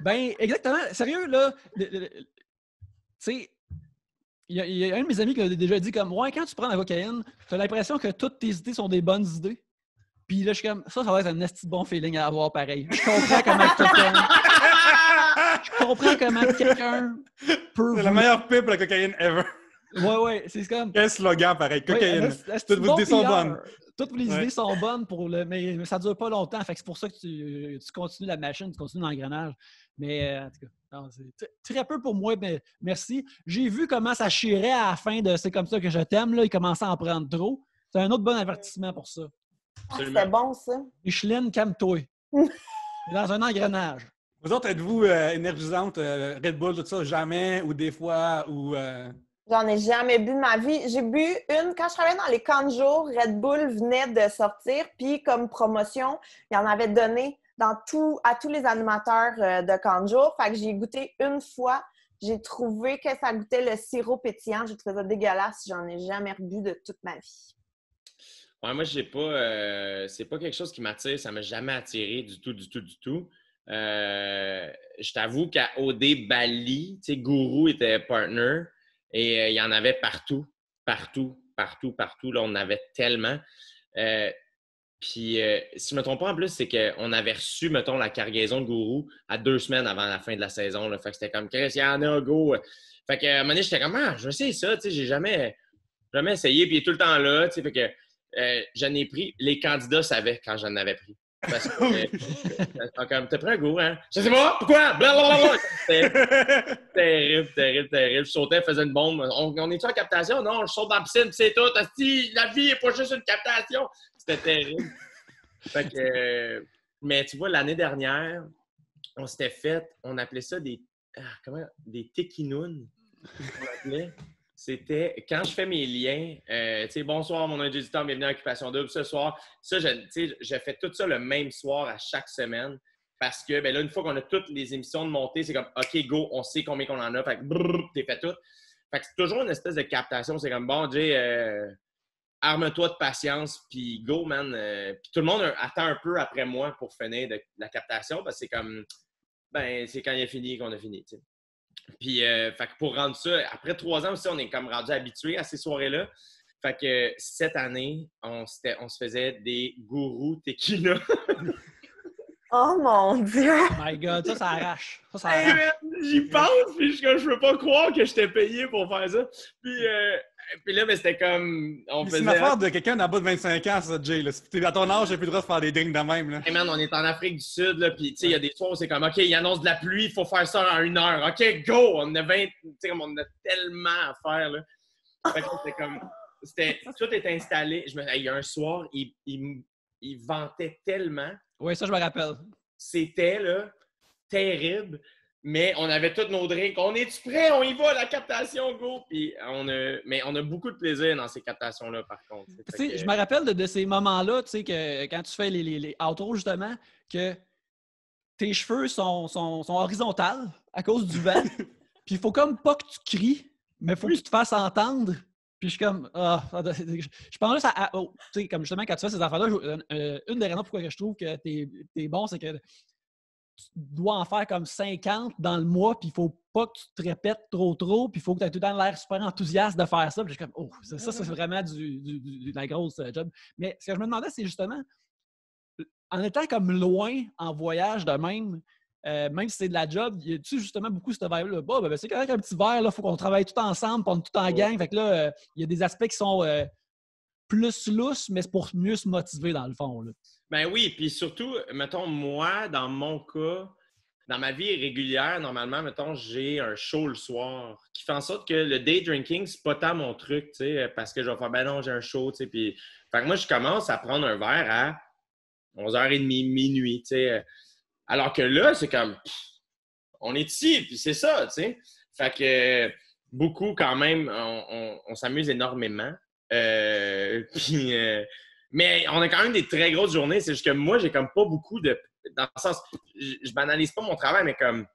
Ben, exactement. Sérieux, là, tu sais, il y a un de mes amis qui a déjà dit comme « Ouais, quand tu prends la cocaïne, tu as l'impression que toutes tes idées sont des bonnes idées. » Puis là, je suis comme « Ça va être un esti bon feeling à avoir pareil. » Je comprends comment quelqu'un peut... C'est la meilleure pipe, la cocaïne ever. Ouais, c'est comme... Quel slogan, pareil. Cocaïne. Toutes vos idées sont bonnes. Toutes les idées sont bonnes, mais ça ne dure pas longtemps. Fait que c'est pour ça que tu continues la machine, tu continues l'engrenage. Mais en tout cas, c'est très peu pour moi, mais merci. J'ai vu comment ça chirait à la fin de C'est comme ça que je t'aime. Là, il commençait à en prendre trop. C'est un autre bon avertissement pour ça. C'était bon, ça. Micheline, calme-toi. Dans un engrenage. Vous autres, êtes-vous énergisante, Red Bull, tout ça, jamais ou des fois ou... J'en ai jamais bu de ma vie. J'ai bu une, quand je travaillais dans les camps de jour, Red Bull venait de sortir, puis comme promotion, il en avait donné à tous les animateurs de camp de jour. Fait que j'ai goûté une fois. J'ai trouvé que ça goûtait le sirop pétillant. J'ai trouvé ça dégueulasse. J'en ai jamais rebu de toute ma vie. Ouais, moi, j'ai pas... c'est pas quelque chose qui m'attire. Ça m'a jamais attiré du tout. Je t'avoue qu'à OD Bali, tu sais, Gourou était partner. Et il y en avait partout. Là, on en avait tellement. Puis, si je ne me trompe pas, en plus, c'est qu'on avait reçu, mettons, la cargaison de Gourou à 2 semaines avant la fin de la saison. Là. Fait que c'était comme, Chris, il y en a, go! Fait que, à un moment donné, j'étais comme, je sais ça, tu sais, j'ai jamais essayé, puis il est tout le temps là, tu sais, fait que j'en ai pris. Les candidats savaient quand j'en avais pris. Parce que, comme, t'as pris un goût, hein? Je sais pas, pourquoi? Blablabla! Terrible. Je sautais, faisais une bombe. On est-tu en captation? Non, je saute dans la piscine, c'est tout. Asti, la vie n'est pas juste une captation. C'était terrible. Fait que, mais tu vois, l'année dernière, on appelait ça des tequinounes. On appelait. C'était quand je fais mes liens, tu sais, bonsoir mon auditeur, bienvenue à Occupation Double. Ce soir, ça, je fais tout ça le même soir à chaque semaine parce que, ben là, une fois qu'on a toutes les émissions de montée, c'est comme, OK, go, on sait combien qu'on en a. Fait que, t'es fait tout. Fait que c'est toujours une espèce de captation. C'est comme, bon, Jay, arme-toi de patience, puis go, man. Puis tout le monde attend un peu après moi pour finir de la captation parce que c'est comme, ben, c'est quand il a fini qu'on a fini, tu sais. Puis, fait que pour rendre ça, après 3 ans aussi, on est comme rendu habitué à ces soirées-là. Fait que cette année, on se faisait des gourous tequila. Oh mon Dieu! Oh my God, ça arrache. Ça Hey, arrache. man, j'y pense, puis je peux pas croire que j'étais payé pour faire ça. Puis là, mais c'était comme... C'est une affaire de quelqu'un d'en bas de 25 ans, ça, Jay. Là. À ton âge, j'ai plus le droit de faire des drinks de même. Là. Hey man, on est en Afrique du Sud, là, puis tu sais, il y a des soirs où c'est comme, OK, il annonce de la pluie, il faut faire ça en 1 heure. OK, go! On a 20, tu sais, on a tellement à faire, là. Fait que c'était comme... Tout était installé. Il y a un soir, il ventait tellement. Oui, ça, je me rappelle. C'était là, terrible, mais on avait tous nos drinks. On est-tu prêt? On y va, la captation, go! Puis mais on a beaucoup de plaisir dans ces captations-là, par contre. Tu sais, je me rappelle de ces moments-là, tu sais, que quand tu fais les outros, justement, que tes cheveux sont horizontales à cause du vent. Puis il faut comme pas que tu cries, mais il faut que tu te fasses entendre. Puis je suis comme, je pense juste tu sais, comme justement, quand tu fais ces affaires-là, une des raisons pourquoi je trouve que t'es bon, c'est que tu dois en faire comme 50 dans le mois, puis il faut pas que tu te répètes trop, puis il faut que tu aies tout le temps l'air super enthousiaste de faire ça. Puis je suis comme, ça c'est vraiment de la grosse job. Mais ce que je me demandais, c'est justement, en étant comme loin en voyage de même si c'est de la job, y a-tu justement beaucoup cette vibe-là? Ben, c'est correct, un petit verre, il faut qu'on travaille tout ensemble, on est tout en gang. Fait que là, il y a des aspects qui sont plus lousses, mais c'est pour mieux se motiver dans le fond. Là. Ben oui, puis surtout, mettons, moi, dans mon cas, dans ma vie régulière, normalement, mettons, j'ai un show le soir qui fait en sorte que le day drinking, c'est pas tant mon truc, tu sais, parce que je vais faire, ben non, j'ai un show, tu sais, puis... Fait que moi, je commence à prendre un verre à 11h30, minuit, tu sais. Alors que là, c'est comme, on est ici, puis c'est ça, tu sais. Fait que beaucoup, quand même, on s'amuse énormément. Mais on a quand même des très grosses journées. C'est juste que moi, j'ai comme pas beaucoup de... Dans le sens, je banalise pas mon travail, mais comme,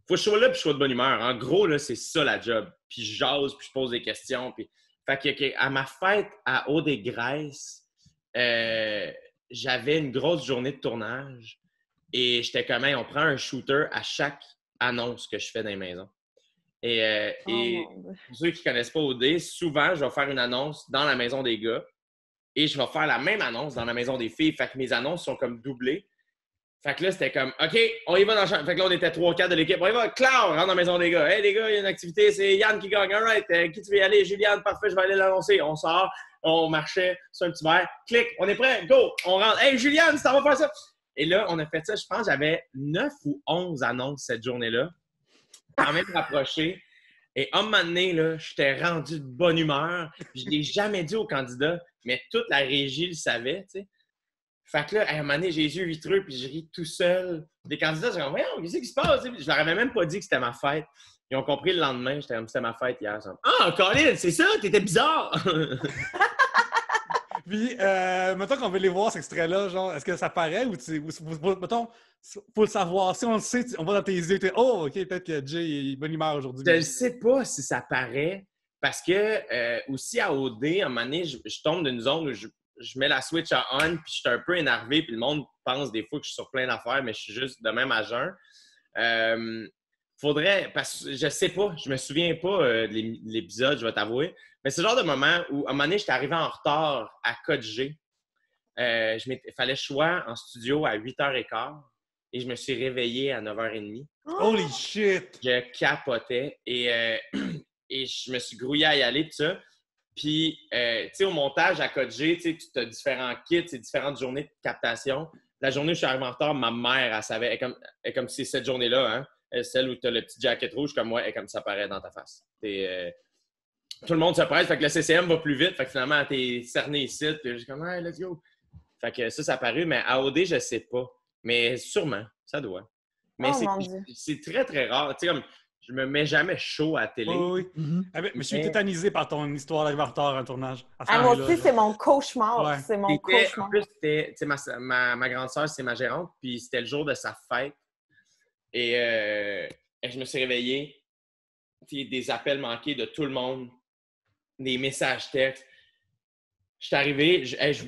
faut que je sois là puis je sois de bonne humeur. En gros, là, c'est ça la job. Puis je jase, puis je pose des questions. Puis... Fait que à ma fête à Haut-des-Graisses, j'avais une grosse journée de tournage. Et j'étais comme, on prend un shooter à chaque annonce que je fais dans les maisons. Et pour ceux qui ne connaissent pas OD, souvent, je vais faire une annonce dans la maison des gars et je vais faire la même annonce dans la maison des filles. Fait que mes annonces sont comme doublées. Fait que là, c'était comme, OK, on y va dans le champ. Fait que là, on était 3-4 de l'équipe. On y va, Claire, on rentre dans la maison des gars. Hey, les gars, il y a une activité, c'est Yann qui gagne. All right, qui tu veux y aller? Juliane, parfait, je vais aller l'annoncer. On sort, on marchait sur un petit verre. Clic, on est prêt, go, on rentre. Hey, Juliane, ça va faire ça. Et là, on a fait ça, je pense, j'avais 9 ou 11 annonces cette journée-là. Quand même rapproché. Et à un moment donné, là, j'étais rendu de bonne humeur. Je ne l'ai jamais dit aux candidats, mais toute la régie le savait, tu sais. Fait que là, à un moment donné, j'ai les yeux vitreux, puis je ris tout seul. Les candidats, j'ai dit, voyons, qu'est-ce qui se passe? Je leur avais même pas dit que c'était ma fête. Ils ont compris le lendemain, j'étais comme, c'était ma fête hier. Ah, Colin, c'est ça? T'étais bizarre! Puis, mettons qu'on veut les voir, cet extrait-là, genre, est-ce que ça paraît ou mettons, faut le savoir. Si on le sait, on va dans tes yeux, oh, OK, peut-être que Jay est bonne humeur aujourd'hui. Je ne sais pas si ça paraît, parce que aussi à OD, à un moment donné, je tombe d'une zone où je mets la switch à on, puis je suis un peu énervé, puis le monde pense des fois que je suis sur plein d'affaires, mais je suis juste de même à jeun. Faudrait, parce que je sais pas, je me souviens pas de l'épisode, je vais t'avouer, mais c'est le genre de moment où, à un moment donné, j'étais arrivé en retard à Code G. Il fallait que je sois en studio à 8h15 et je me suis réveillé à 9h30. Holy shit! Je capotais et je me suis grouillé à y aller, tout ça. Puis, tu sais, au montage à Code G, tu as différents kits, différentes journées de captation. La journée où je suis arrivé en retard, ma mère, elle savait, elle est comme si c'est cette journée-là, hein, celle où tu as le petit jacket rouge comme moi, et comme ça paraît dans ta face. Tout le monde se presse, fait que le CCM va plus vite, fait que finalement, t'es cerné ici, puis je suis comme, hey, let's go. Fait que ça a paru, mais à OD, je sais pas. Mais sûrement, ça doit. Mais c'est très, très rare. Tu sais, comme, je me mets jamais chaud à la télé. Oui. Mais je suis tétanisé par ton histoire d'arriver en retard à un tournage. Moi aussi, c'est mon cauchemar. Ouais. C'est mon cauchemar. En plus, ma grande sœur, c'est ma gérante, puis c'était le jour de sa fête. Et je me suis réveillé. Des appels manqués de tout le monde. Des messages textes. Je suis arrivé,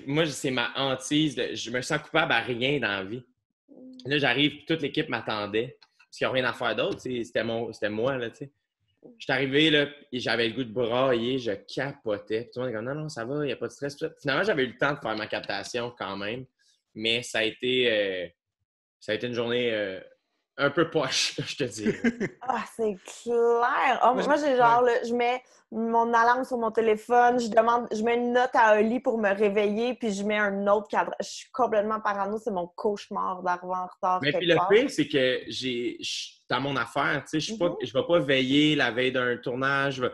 moi, c'est ma hantise. Je me sens coupable à rien dans la vie. Là, j'arrive, toute l'équipe m'attendait. parce qu'ils n'ont rien à faire d'autre. C'était moi, là, tu sais. Je suis arrivé, là, et j'avais le goût de brailler, je capotais. Puis tout le monde est comme, non, ça va, il n'y a pas de stress. Finalement, j'avais eu le temps de faire ma captation quand même, mais ça a été une journée un peu poche, je te dis. Ah, c'est clair! Oh, moi, j'ai genre, je mets mon alarme sur mon téléphone, je mets une note à un lit pour me réveiller, puis je mets un autre cadre. Je suis complètement parano, c'est mon cauchemar d'arriver en retard. Mais puis le pire, c'est que dans mon affaire, tu sais, je vais pas veiller la veille d'un tournage. Tu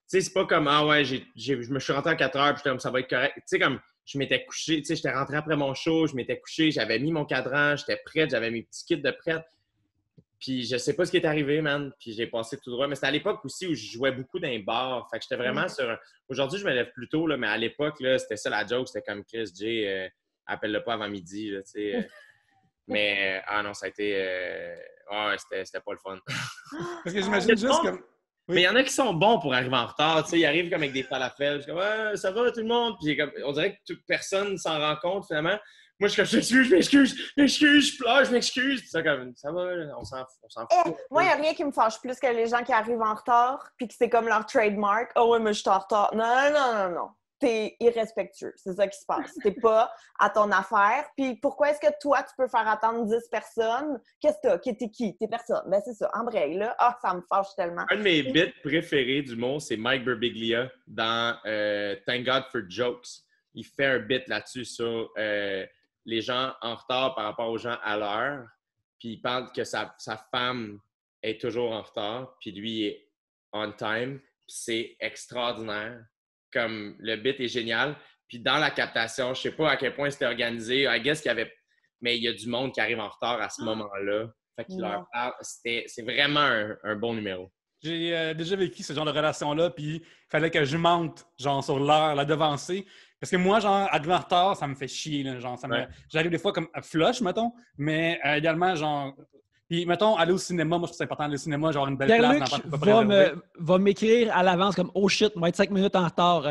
sais, c'est pas comme, ah ouais, je me suis rentré à 4 heures, puis comme ça va être correct. Tu sais, comme je m'étais couché, tu sais, j'étais rentré après mon show, je m'étais couché, j'avais mis mon cadran, j'étais prête, j'avais mes petits kits de prête. Puis je sais pas ce qui est arrivé, man. Puis j'ai passé tout droit. Mais c'était à l'époque aussi où je jouais beaucoup dans les bars. Fait que j'étais vraiment sur... Aujourd'hui, je me lève plus tôt, là, mais à l'époque, là, c'était ça la joke. C'était comme Chris J, appelle-le pas avant midi, là, tu sais. Mais, non, ça a été... c'était pas le fun. Parce que j'imagine juste comme... Oui. Mais il y en a qui sont bons pour arriver en retard. Tu sais, ils arrivent comme avec des falafels. Je suis comme, ouais, ça va tout le monde? Puis comme, on dirait que toute personne s'en rend compte finalement. Moi, je suis comme, je m'excuse, je pleure, je m'excuse. Puis ça, comme, ça va, on s'en fout. Moi, il n'y a rien qui me fâche plus que les gens qui arrivent en retard puis que c'est comme leur trademark. Oh ouais, mais je suis en retard. Non. T'es irrespectueux. C'est ça qui se passe. T'es pas à ton affaire. Puis pourquoi est-ce que toi, tu peux faire attendre 10 personnes? Qu'est-ce que t'as? T'es qui? T'es personne. Ben c'est ça. Embraye, là. Ah, ça me fâche tellement. Un de mes bits préférés du monde, c'est Mike Birbiglia dans Thank God for Jokes. Il fait un bit là-dessus sur les gens en retard par rapport aux gens à l'heure. Puis il parle que sa femme est toujours en retard. Puis lui est on time. Puis c'est extraordinaire. Comme le bit est génial. Puis dans la captation, je sais pas à quel point c'était organisé. I guess qu'il y avait... Mais il y a du monde qui arrive en retard à ce moment-là. Fait qu'il leur parle. C'est vraiment un bon numéro. J'ai déjà vécu ce genre de relation-là, puis il fallait que je monte, genre, sur l'heure, la devancer. Parce que moi, genre, arriver en retard, ça me fait chier, là, genre, j'arrive des fois comme flush, mettons, mais également, genre... Puis, mettons, aller au cinéma, moi, je trouve que c'est important d'aller au cinéma, genre une belle place. Va m'écrire à l'avance comme « Oh shit, on va être 5 minutes en retard. »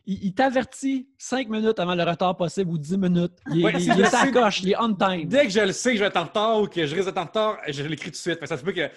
Il t'avertit 5 minutes avant le retard possible ou 10 minutes. Il est à coche, il est on time. Dès que je le sais que je vais être en retard ou que je risque d'être en retard, je l'écris tout de suite. Fait que ça se peut que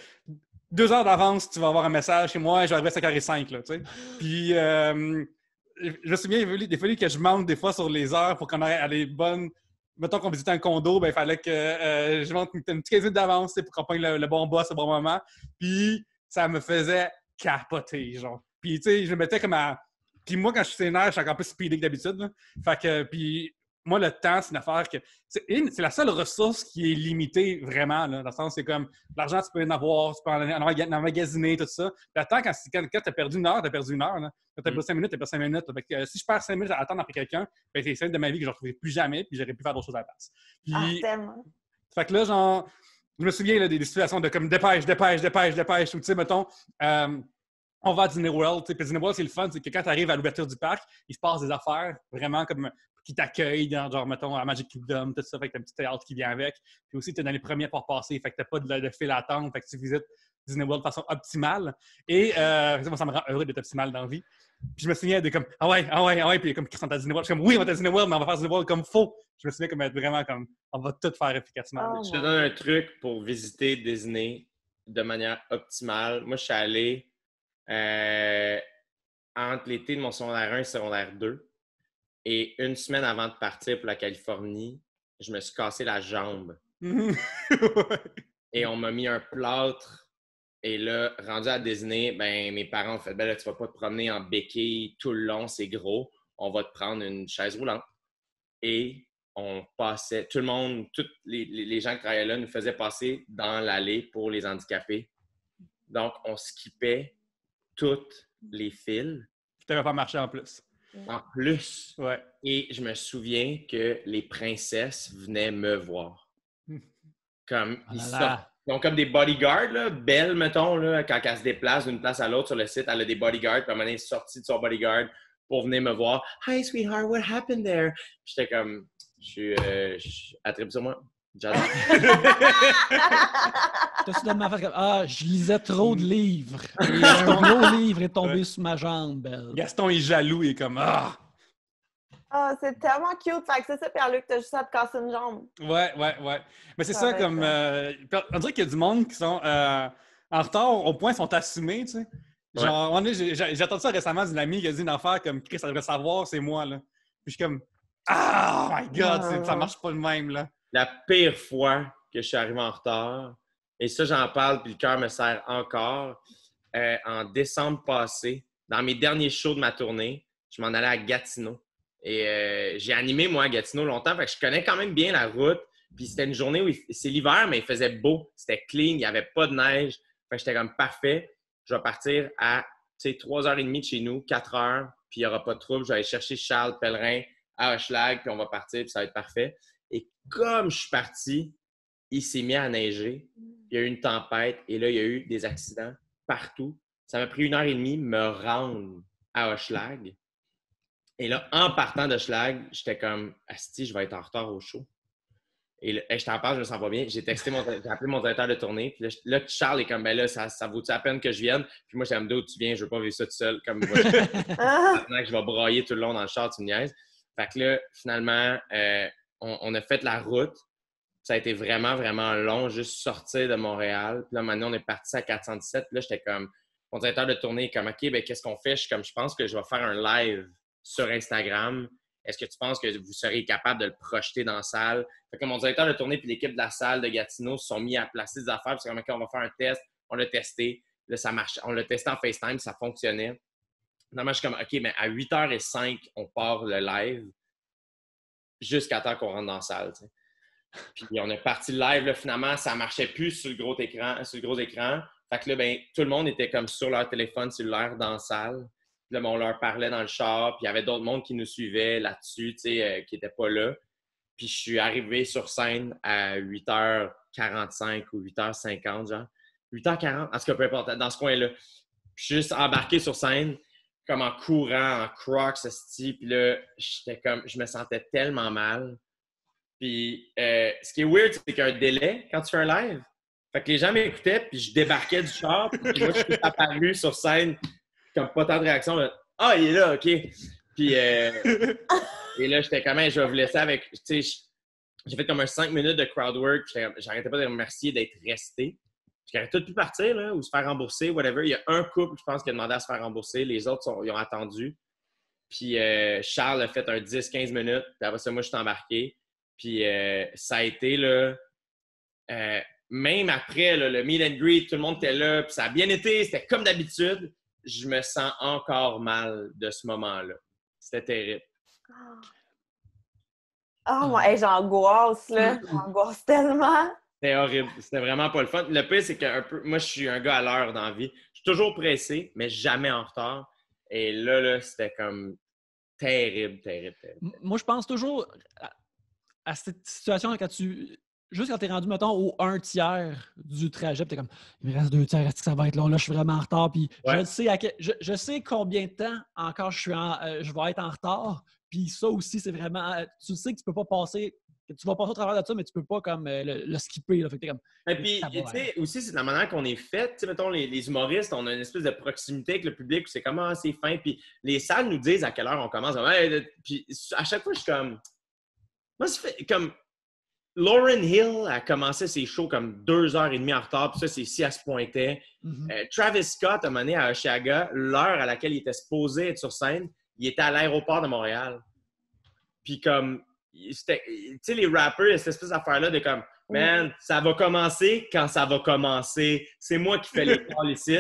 2 heures d'avance, tu vas avoir un message chez moi et je vais arriver à 5h05, là, tu sais. Puis, je me souviens, il fallait que je monte des fois sur les heures pour qu'on ait à les bonnes... Mettons qu'on visitait un condo, ben il fallait que je monte une petite 15 minutes d'avance pour qu'on prenne le bon boss au bon moment. Puis ça me faisait capoter, genre. Puis tu sais, je me mettais comme à... Puis moi, quand je suis sénère, je suis encore plus speedé que d'habitude. Là. Fait que, puis moi, le temps, c'est une affaire que... C'est la seule ressource qui est limitée, vraiment, là. Dans le sens, c'est comme... L'argent, tu peux en avoir, tu peux en emmagasiner, tout ça. Le temps, quand tu as perdu une heure, tu as perdu une heure. Là. Quand tu as perdu 5 minutes, tu as perdu 5 minutes. Fait que, si je perds 5 minutes à attendre après quelqu'un, ben, c'est celle de ma vie que je ne retrouverai plus jamais, puis j'aurais pu faire d'autres choses à la place. Puis, tellement. Fait que là, genre... Je me souviens là, des situations de comme dépêche. Ou tu sais, mettons... on va à Disney World. Puis Disney World, c'est le fun, c'est que quand tu arrives à l'ouverture du parc, il se passe des affaires vraiment comme qui t'accueillent, genre, mettons, à Magic Kingdom, tout ça, fait que t'as un petit théâtre qui vient avec. Puis aussi, t'es dans les premiers pour passer, fait que t'as pas de file à attendre, fait que tu visites Disney World de façon optimale. Et moi, ça me rend heureux d'être optimal dans la vie. Puis je me souviens de comme, ah ouais, puis comme, Christian, t'as Disney World. Je suis comme, oui, on va à Disney World, mais on va faire Disney World comme faux. Je me souviens comme être vraiment comme, on va tout faire efficacement. Je te donne un truc pour visiter Disney de manière optimale. Moi, je suis allé entre l'été de mon secondaire 1 et secondaire 2. Et une semaine avant de partir pour la Californie, je me suis cassé la jambe. Et on m'a mis un plâtre. Et là, rendu à Disney, ben mes parents ont fait « Ben là, tu vas pas te promener en béquille tout le long, c'est gros. On va te prendre une chaise roulante. » Et on passait, tout le monde, tous les gens qui travaillaient là nous faisaient passer dans l'allée pour les handicapés. Donc, on skippait toutes les fils. Tu n'avais pas marché en plus. En plus. Ouais. Et je me souviens que les princesses venaient me voir. Comme ils ont comme des bodyguards, là. Belle, mettons, là, quand elle se déplace d'une place à l'autre sur le site, elle a des bodyguards. Puis à un moment donné, elle est sortie de son bodyguard pour venir me voir. « Hi, sweetheart, what happened there? » J'étais comme, je suis attribué sur moi. J'adore. T'as soudainement fait comme je lisais trop de livres. Et un gros livre est tombé sur ma jambe, belle. Gaston est jaloux, il est comme Ah, c'est tellement cute. Fait que c'est ça, Pierre-Luc, t'as juste à te casser une jambe. Ouais. Mais c'est Ça ça, va comme. On dirait qu'il y a du monde qui sont en retard au point, ils sont assumés, tu sais. Genre, à un moment donné, j'ai entendu ça récemment d'une amie qui a dit une affaire comme Chris, ça devrait savoir, c'est moi, là. Puis je suis comme, ah, oh my God, ça marche pas le même, là. La pire fois que je suis arrivé en retard, et ça, j'en parle, puis le cœur me serre encore, en décembre passé, dans mes derniers shows de ma tournée, je m'en allais à Gatineau. Et j'ai animé, moi, à Gatineau longtemps, fait que je connais quand même bien la route. Puis c'était une journée où c'est l'hiver, mais il faisait beau, c'était clean, il n'y avait pas de neige. Fait que j'étais comme parfait. Je vais partir à 3h30 de chez nous, 4h, puis il n'y aura pas de trouble. Je vais aller chercher Charles Pellerin à Hochelag, puis on va partir, puis ça va être parfait. Et comme je suis parti, il s'est mis à neiger. Il y a eu une tempête et là, il y a eu des accidents partout. Ça m'a pris 1h30 me rendre à Hochelag. Et là, en partant de Schlag, j'étais comme asti, je vais être en retard au show. Et là, je t'en parle, je me sens pas bien. J'ai appelé mon directeur de tournée. Puis là, Charles est comme, ben là, ça vaut-tu la peine que je vienne? Puis moi, j'étais comme, d'où tu viens? Je veux pas vivre ça tout seul. Comme moi, maintenant que je vais broyer tout le long dans le char, tu me niaises. Fait que là, finalement, on a fait la route. Ça a été vraiment, vraiment long, juste sortir de Montréal. Puis là, maintenant, on est parti à 417. Puis là, j'étais comme, mon directeur de tournée est comme, OK, ben qu'est-ce qu'on fait? Je pense que je vais faire un live sur Instagram. Est-ce que tu penses que vous seriez capable de le projeter dans la salle? Fait que mon directeur de tournée et l'équipe de la salle de Gatineau se sont mis à placer des affaires. Puis c'est comme, OK, on va faire un test. On l'a testé. Là, ça marche. On l'a testé en FaceTime. Ça fonctionnait. Normalement, je suis comme, OK, mais à 8h05, on part le live jusqu'à temps qu'on rentre dans la salle. T'sais. Puis on est parti le live. Là, finalement, ça ne marchait plus sur le gros écran. Fait que là, ben, tout le monde était comme sur leur téléphone cellulaire dans la salle. Puis là, on leur parlait dans le char, puis il y avait d'autres mondes qui nous suivaient là-dessus, qui n'étaient pas là. Puis je suis arrivé sur scène à 8h45 ou 8h50, genre. 8h40, en tout cas, peu importe, dans ce coin-là. Puis je suis juste embarqué sur scène, comme en courant, en crocs, puis là, j'étais comme, je me sentais tellement mal. Puis ce qui est weird, c'est qu'il y a un délai quand tu fais un live. Fait que les gens m'écoutaient, puis je débarquais du char, puis moi, je suis apparu sur scène comme pas tant de réaction. Ah, il est là, OK. Puis, et là, j'étais quand même, je vais vous laisser avec, tu sais, j'ai fait comme un 5 minutes de crowd work. J'arrêtais pas de remercier d'être resté. J'aurais tout pu partir, là, ou se faire rembourser, whatever. Il y a un couple, je pense, qui a demandé à se faire rembourser. Les autres, ils ont attendu. Puis, Charles a fait un 10-15 minutes. Puis après ça, moi, je suis embarqué. Puis, ça a été, là, même après, là, le meet and greet, tout le monde était là. Puis, ça a bien été. C'était comme d'habitude. Je me sens encore mal de ce moment-là. C'était terrible. Oh, moi, hey, j'angoisse, là. J'angoisse tellement. C'était horrible. C'était vraiment pas le fun. Le pire, c'est que moi, je suis un gars à l'heure dans la vie. Je suis toujours pressé, mais jamais en retard. Et là c'était comme terrible. Moi, je pense toujours à cette situation quand juste quand tu es rendu, mettons, au 1/3 du trajet, tu es comme, il me reste 2/3, est-ce que ça va être long? Là, je suis vraiment en retard. Puis ouais. je sais combien de temps encore je vais être en retard. Puis ça aussi, c'est vraiment, tu sais que tu peux pas passer, que tu vas passer au travers de ça, mais tu peux pas comme le skipper. Là. Fait que t'es comme, et puis, tu sais, aussi, c'est la manière qu'on est fait. Tu sais, mettons, les humoristes, on a une espèce de proximité avec le public, c'est comment c'est fin. Puis les salles nous disent à quelle heure on commence. Puis à chaque fois, je suis comme, moi, c'est comme, Lauryn Hill a commencé ses shows comme 2h30 en retard, puis ça, c'est si elle se pointait. Mm-hmm. Travis Scott a mené à Oshiaga l'heure à laquelle il était supposé être sur scène. Il était à l'aéroport de Montréal. Puis comme, tu sais, les rappers, cette espèce d'affaire-là de comme, man, ça va commencer quand ça va commencer. C'est moi qui fais les calls ici.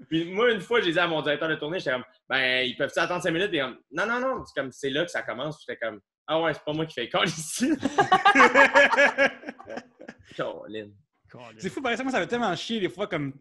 Puis moi, une fois, j'ai dit à mon directeur de tournée, j'étais comme, ben, ils peuvent-tu attendre 5 minutes? Et comme, non, c'est comme, c'est là que ça commence. J'étais comme, ah ouais, c'est pas moi qui fais les calls ici. C'est fou, par exemple, ça fait tellement chier des fois comme.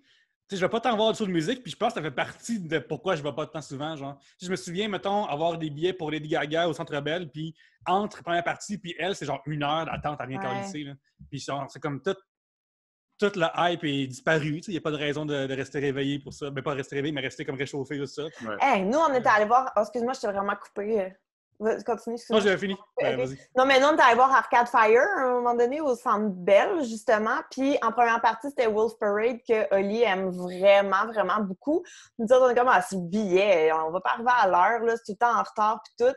Tu sais, je vais pas tant voir de show de musique, puis je pense que ça fait partie de pourquoi je vais pas tant souvent, genre. Je me souviens, mettons, avoir des billets pour Lady Gaga au Centre Bell, puis entre première partie, puis elle, c'est genre 1 heure d'attente à rien calisser, là. Puis c'est comme toute la hype est disparue, tu sais, il n'y a pas de raison de rester réveillé pour ça. Ben, pas rester réveillé, mais rester comme réchauffé ou ça. Ouais. Hey, nous, on était allés voir... Oh, excuse-moi, je t'ai vraiment coupé. Continue, excuse-moi. Non, j'ai fini. Okay. Vas-y. Non, mais nous, on est allés voir Arcade Fire à un moment donné au Centre Bell, justement. Puis en première partie, c'était Wolf Parade que Oli aime vraiment, vraiment beaucoup. Nous autres, on est comme, c'est le billet, on va pas arriver à l'heure, là, c'est tout le temps en retard, puis tout.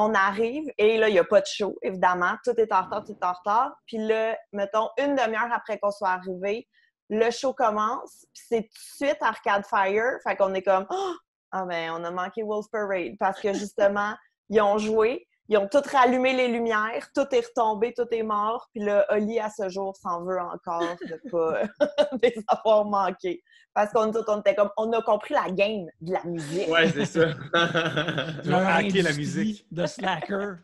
on arrive et là, il n'y a pas de show, évidemment. Tout est en retard, tout est en retard. Puis là, mettons, une demi-heure après qu'on soit arrivé, le show commence. Puis c'est tout de suite Arcade Fire. Fait qu'on est comme, ah ben, on a manqué Wolf Parade. Parce que justement, ils ont joué. Ils ont tout rallumé les lumières, tout est retombé, tout est mort. Puis là, Oli, à ce jour, s'en veut encore de pas les avoir manqués. Parce qu'on était comme, on a compris la game de la musique. Ouais, c'est ça. Ils ont hacké la musique. De slacker.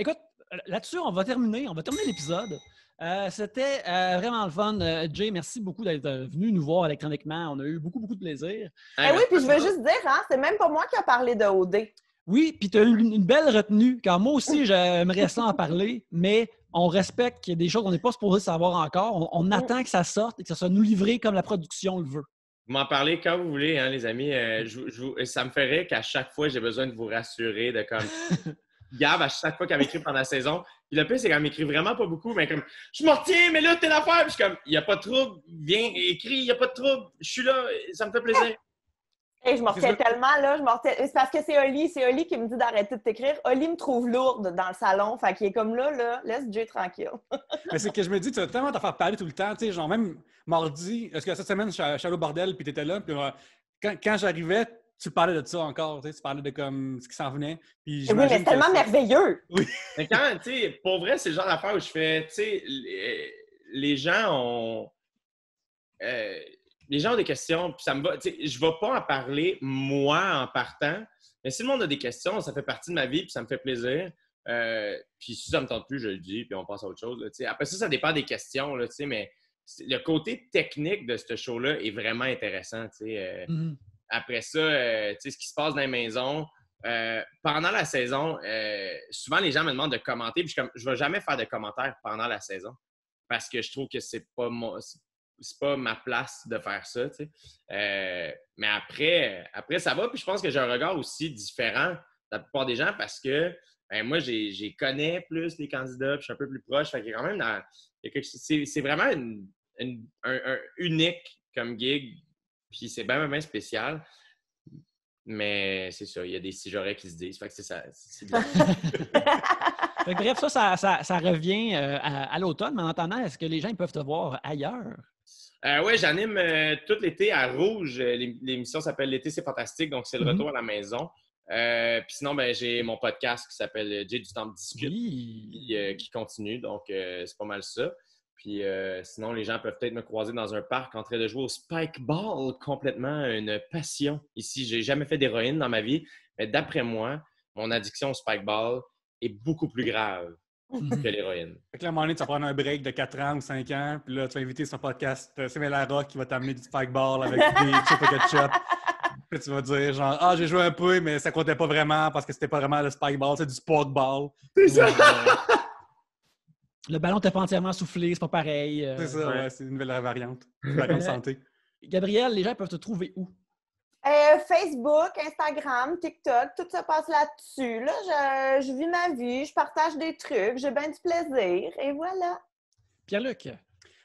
Écoute, là-dessus, on va terminer l'épisode. C'était vraiment le fun. Jay, merci beaucoup d'être venu nous voir électroniquement. On a eu beaucoup, beaucoup de plaisir. Oui, puis je veux juste dire, hein, c'est même pas moi qui a parlé de OD. Oui, puis tu as eu une belle retenue, car moi aussi, j'aimerais ça en parler, mais on respecte qu'il y a des choses qu'on n'est pas supposé savoir encore. On attend que ça sorte et que ça soit nous livré comme la production le veut. Vous m'en parlez quand vous voulez, hein, les amis. Ça me ferait qu'à chaque fois, j'ai besoin de vous rassurer de comme... Gab, à chaque fois qu'elle m'écrit pendant la saison, puis le pire, c'est qu'elle m'écrit vraiment pas beaucoup, mais comme « Je m'en retiens, mais là, t'es l'affaire! » Puis je suis comme « Il n'y a pas de trouble, viens, écris, il n'y a pas de trouble, je suis là, ça me fait plaisir. » Et je me retiens tellement, là, c'est parce que c'est Oli qui me dit d'arrêter de t'écrire. Oli me trouve lourde dans le salon, fait qu'il est comme là, laisse Jay tranquille. Mais c'est que je me dis, tu vas tellement t'en faire parler tout le temps, tu sais, genre même mardi, est-ce que cette semaine, je suis allé au bordel, puis t'étais là, puis quand j'arrivais, tu parlais de ça encore, tu sais, tu parlais de comme ce qui s'en venait. Puis oui, mais c'est tellement merveilleux! Oui. Mais quand, tu sais, pour vrai, c'est le genre d'affaire où je fais, tu sais, les gens ont... les gens ont des questions, puis ça me va. Tu sais, je ne vais pas en parler, moi, en partant. Mais si le monde a des questions, ça fait partie de ma vie, puis ça me fait plaisir. Puis si ça ne me tente plus, je le dis, puis on passe à autre chose. Là, tu sais. Après ça dépend des questions, là, tu sais, mais le côté technique de ce show-là est vraiment intéressant. Tu sais. Après ça, tu sais, ce qui se passe dans les maisons. Pendant la saison, souvent les gens me demandent de commenter, puis je ne vais jamais faire de commentaires pendant la saison parce que je trouve que c'est pas ma place de faire ça, tu sais. Mais après, ça va. Puis je pense que j'ai un regard aussi différent de la plupart des gens parce que moi, j'ai connais plus les candidats, puis je suis un peu plus proche. Fait qu'il y a quand même c'est vraiment un unique comme gig, puis c'est bien spécial. Mais c'est ça, il y a des si j'aurais qui se disent. Fait que c'est ça. C'est bien. Fait que bref, ça revient à l'automne. Mais en attendant, est-ce que les gens ils peuvent te voir ailleurs? Oui, j'anime tout l'été à Rouge. L'émission s'appelle L'été, c'est fantastique. Donc, c'est le retour à la maison. Puis sinon, j'ai mon podcast qui s'appelle Jay du Temple Discute qui continue. Donc, c'est pas mal ça. Puis sinon, les gens peuvent peut-être me croiser dans un parc en train de jouer au spike ball. Complètement une passion. Ici, j'ai jamais fait d'héroïne dans ma vie. Mais d'après moi, mon addiction au spike ball est beaucoup plus grave que l'héroïne. Fait que là, à un moment donné, tu vas prendre un break de 4 ans ou 5 ans, puis là, tu vas inviter sur un podcast Samuel Larocque qui va t'amener du spikeball avec des chips au ketchup. Puis tu vas dire genre, ah, j'ai joué un peu, mais ça comptait pas vraiment parce que c'était pas vraiment le spikeball, c'est du sporkball. C'est ça! Le ballon n'était pas entièrement soufflé, c'est pas pareil. C'est ça, ouais, c'est une nouvelle variante. Une variante santé. Gabrielle, les gens peuvent te trouver où? Facebook, Instagram, TikTok, tout se passe là-dessus. Là, je vis ma vie, je partage des trucs, j'ai bien du plaisir, et voilà. Pierre-Luc?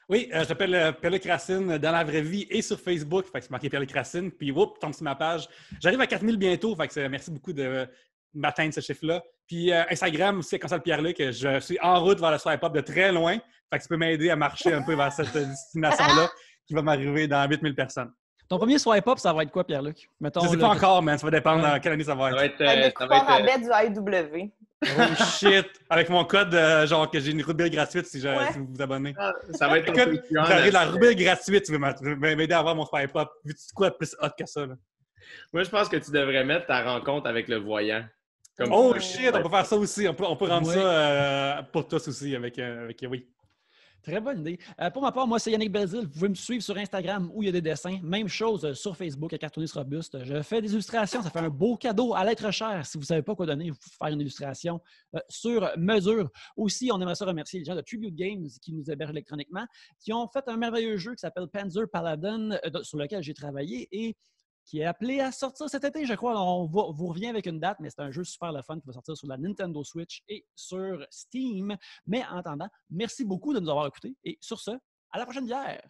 Oui, je m'appelle Pierre-Luc Racine dans la vraie vie et sur Facebook. Fait que c'est marqué Pierre-Luc Racine. Puis, whoop, tombe sur ma page. J'arrive à 4000 bientôt. Fait que merci beaucoup de m'atteindre ce chiffre-là. Puis, Instagram aussi, comme ça, le Pierre-Luc. Je suis en route vers le swipe up de très loin. Fait que tu peux m'aider à marcher un peu vers cette destination-là qui va m'arriver dans 8000 personnes. Ton premier swipe-up, ça va être quoi, Pierre-Luc? Mettons, je ne sais pas encore, mais ça va dépendre dans quelle année ça va être. Des coupons rabais du AEW. Oh shit! Avec mon code, genre que j'ai une rubrique gratuite si vous vous abonnez. Ça va être écoute, j'arrive la rubrique gratuite, tu veux m'aider à avoir mon swipe-up. Veux-tu quoi de plus hot que ça? Là? Moi, je pense que tu devrais mettre ta rencontre avec le voyant. Oh shit! On peut faire ça aussi. On peut rendre ça pour tous aussi avec oui. Très bonne idée. Pour ma part, moi, c'est Yannick Belzile. Vous pouvez me suivre sur Instagram où il y a des dessins. Même chose sur Facebook à Cartooniste Robuste. Je fais des illustrations. Ça fait un beau cadeau à l'être cher. Si vous ne savez pas quoi donner, vous pouvez faire une illustration sur mesure. Aussi, on aimerait ça remercier les gens de Tribute Games qui nous hébergent électroniquement, qui ont fait un merveilleux jeu qui s'appelle Panzer Paladin, sur lequel j'ai travaillé et qui est appelé à sortir cet été, je crois. On vous revient avec une date, mais c'est un jeu super le fun qui va sortir sur la Nintendo Switch et sur Steam. Mais en attendant, merci beaucoup de nous avoir écoutés. Et sur ce, à la prochaine bière!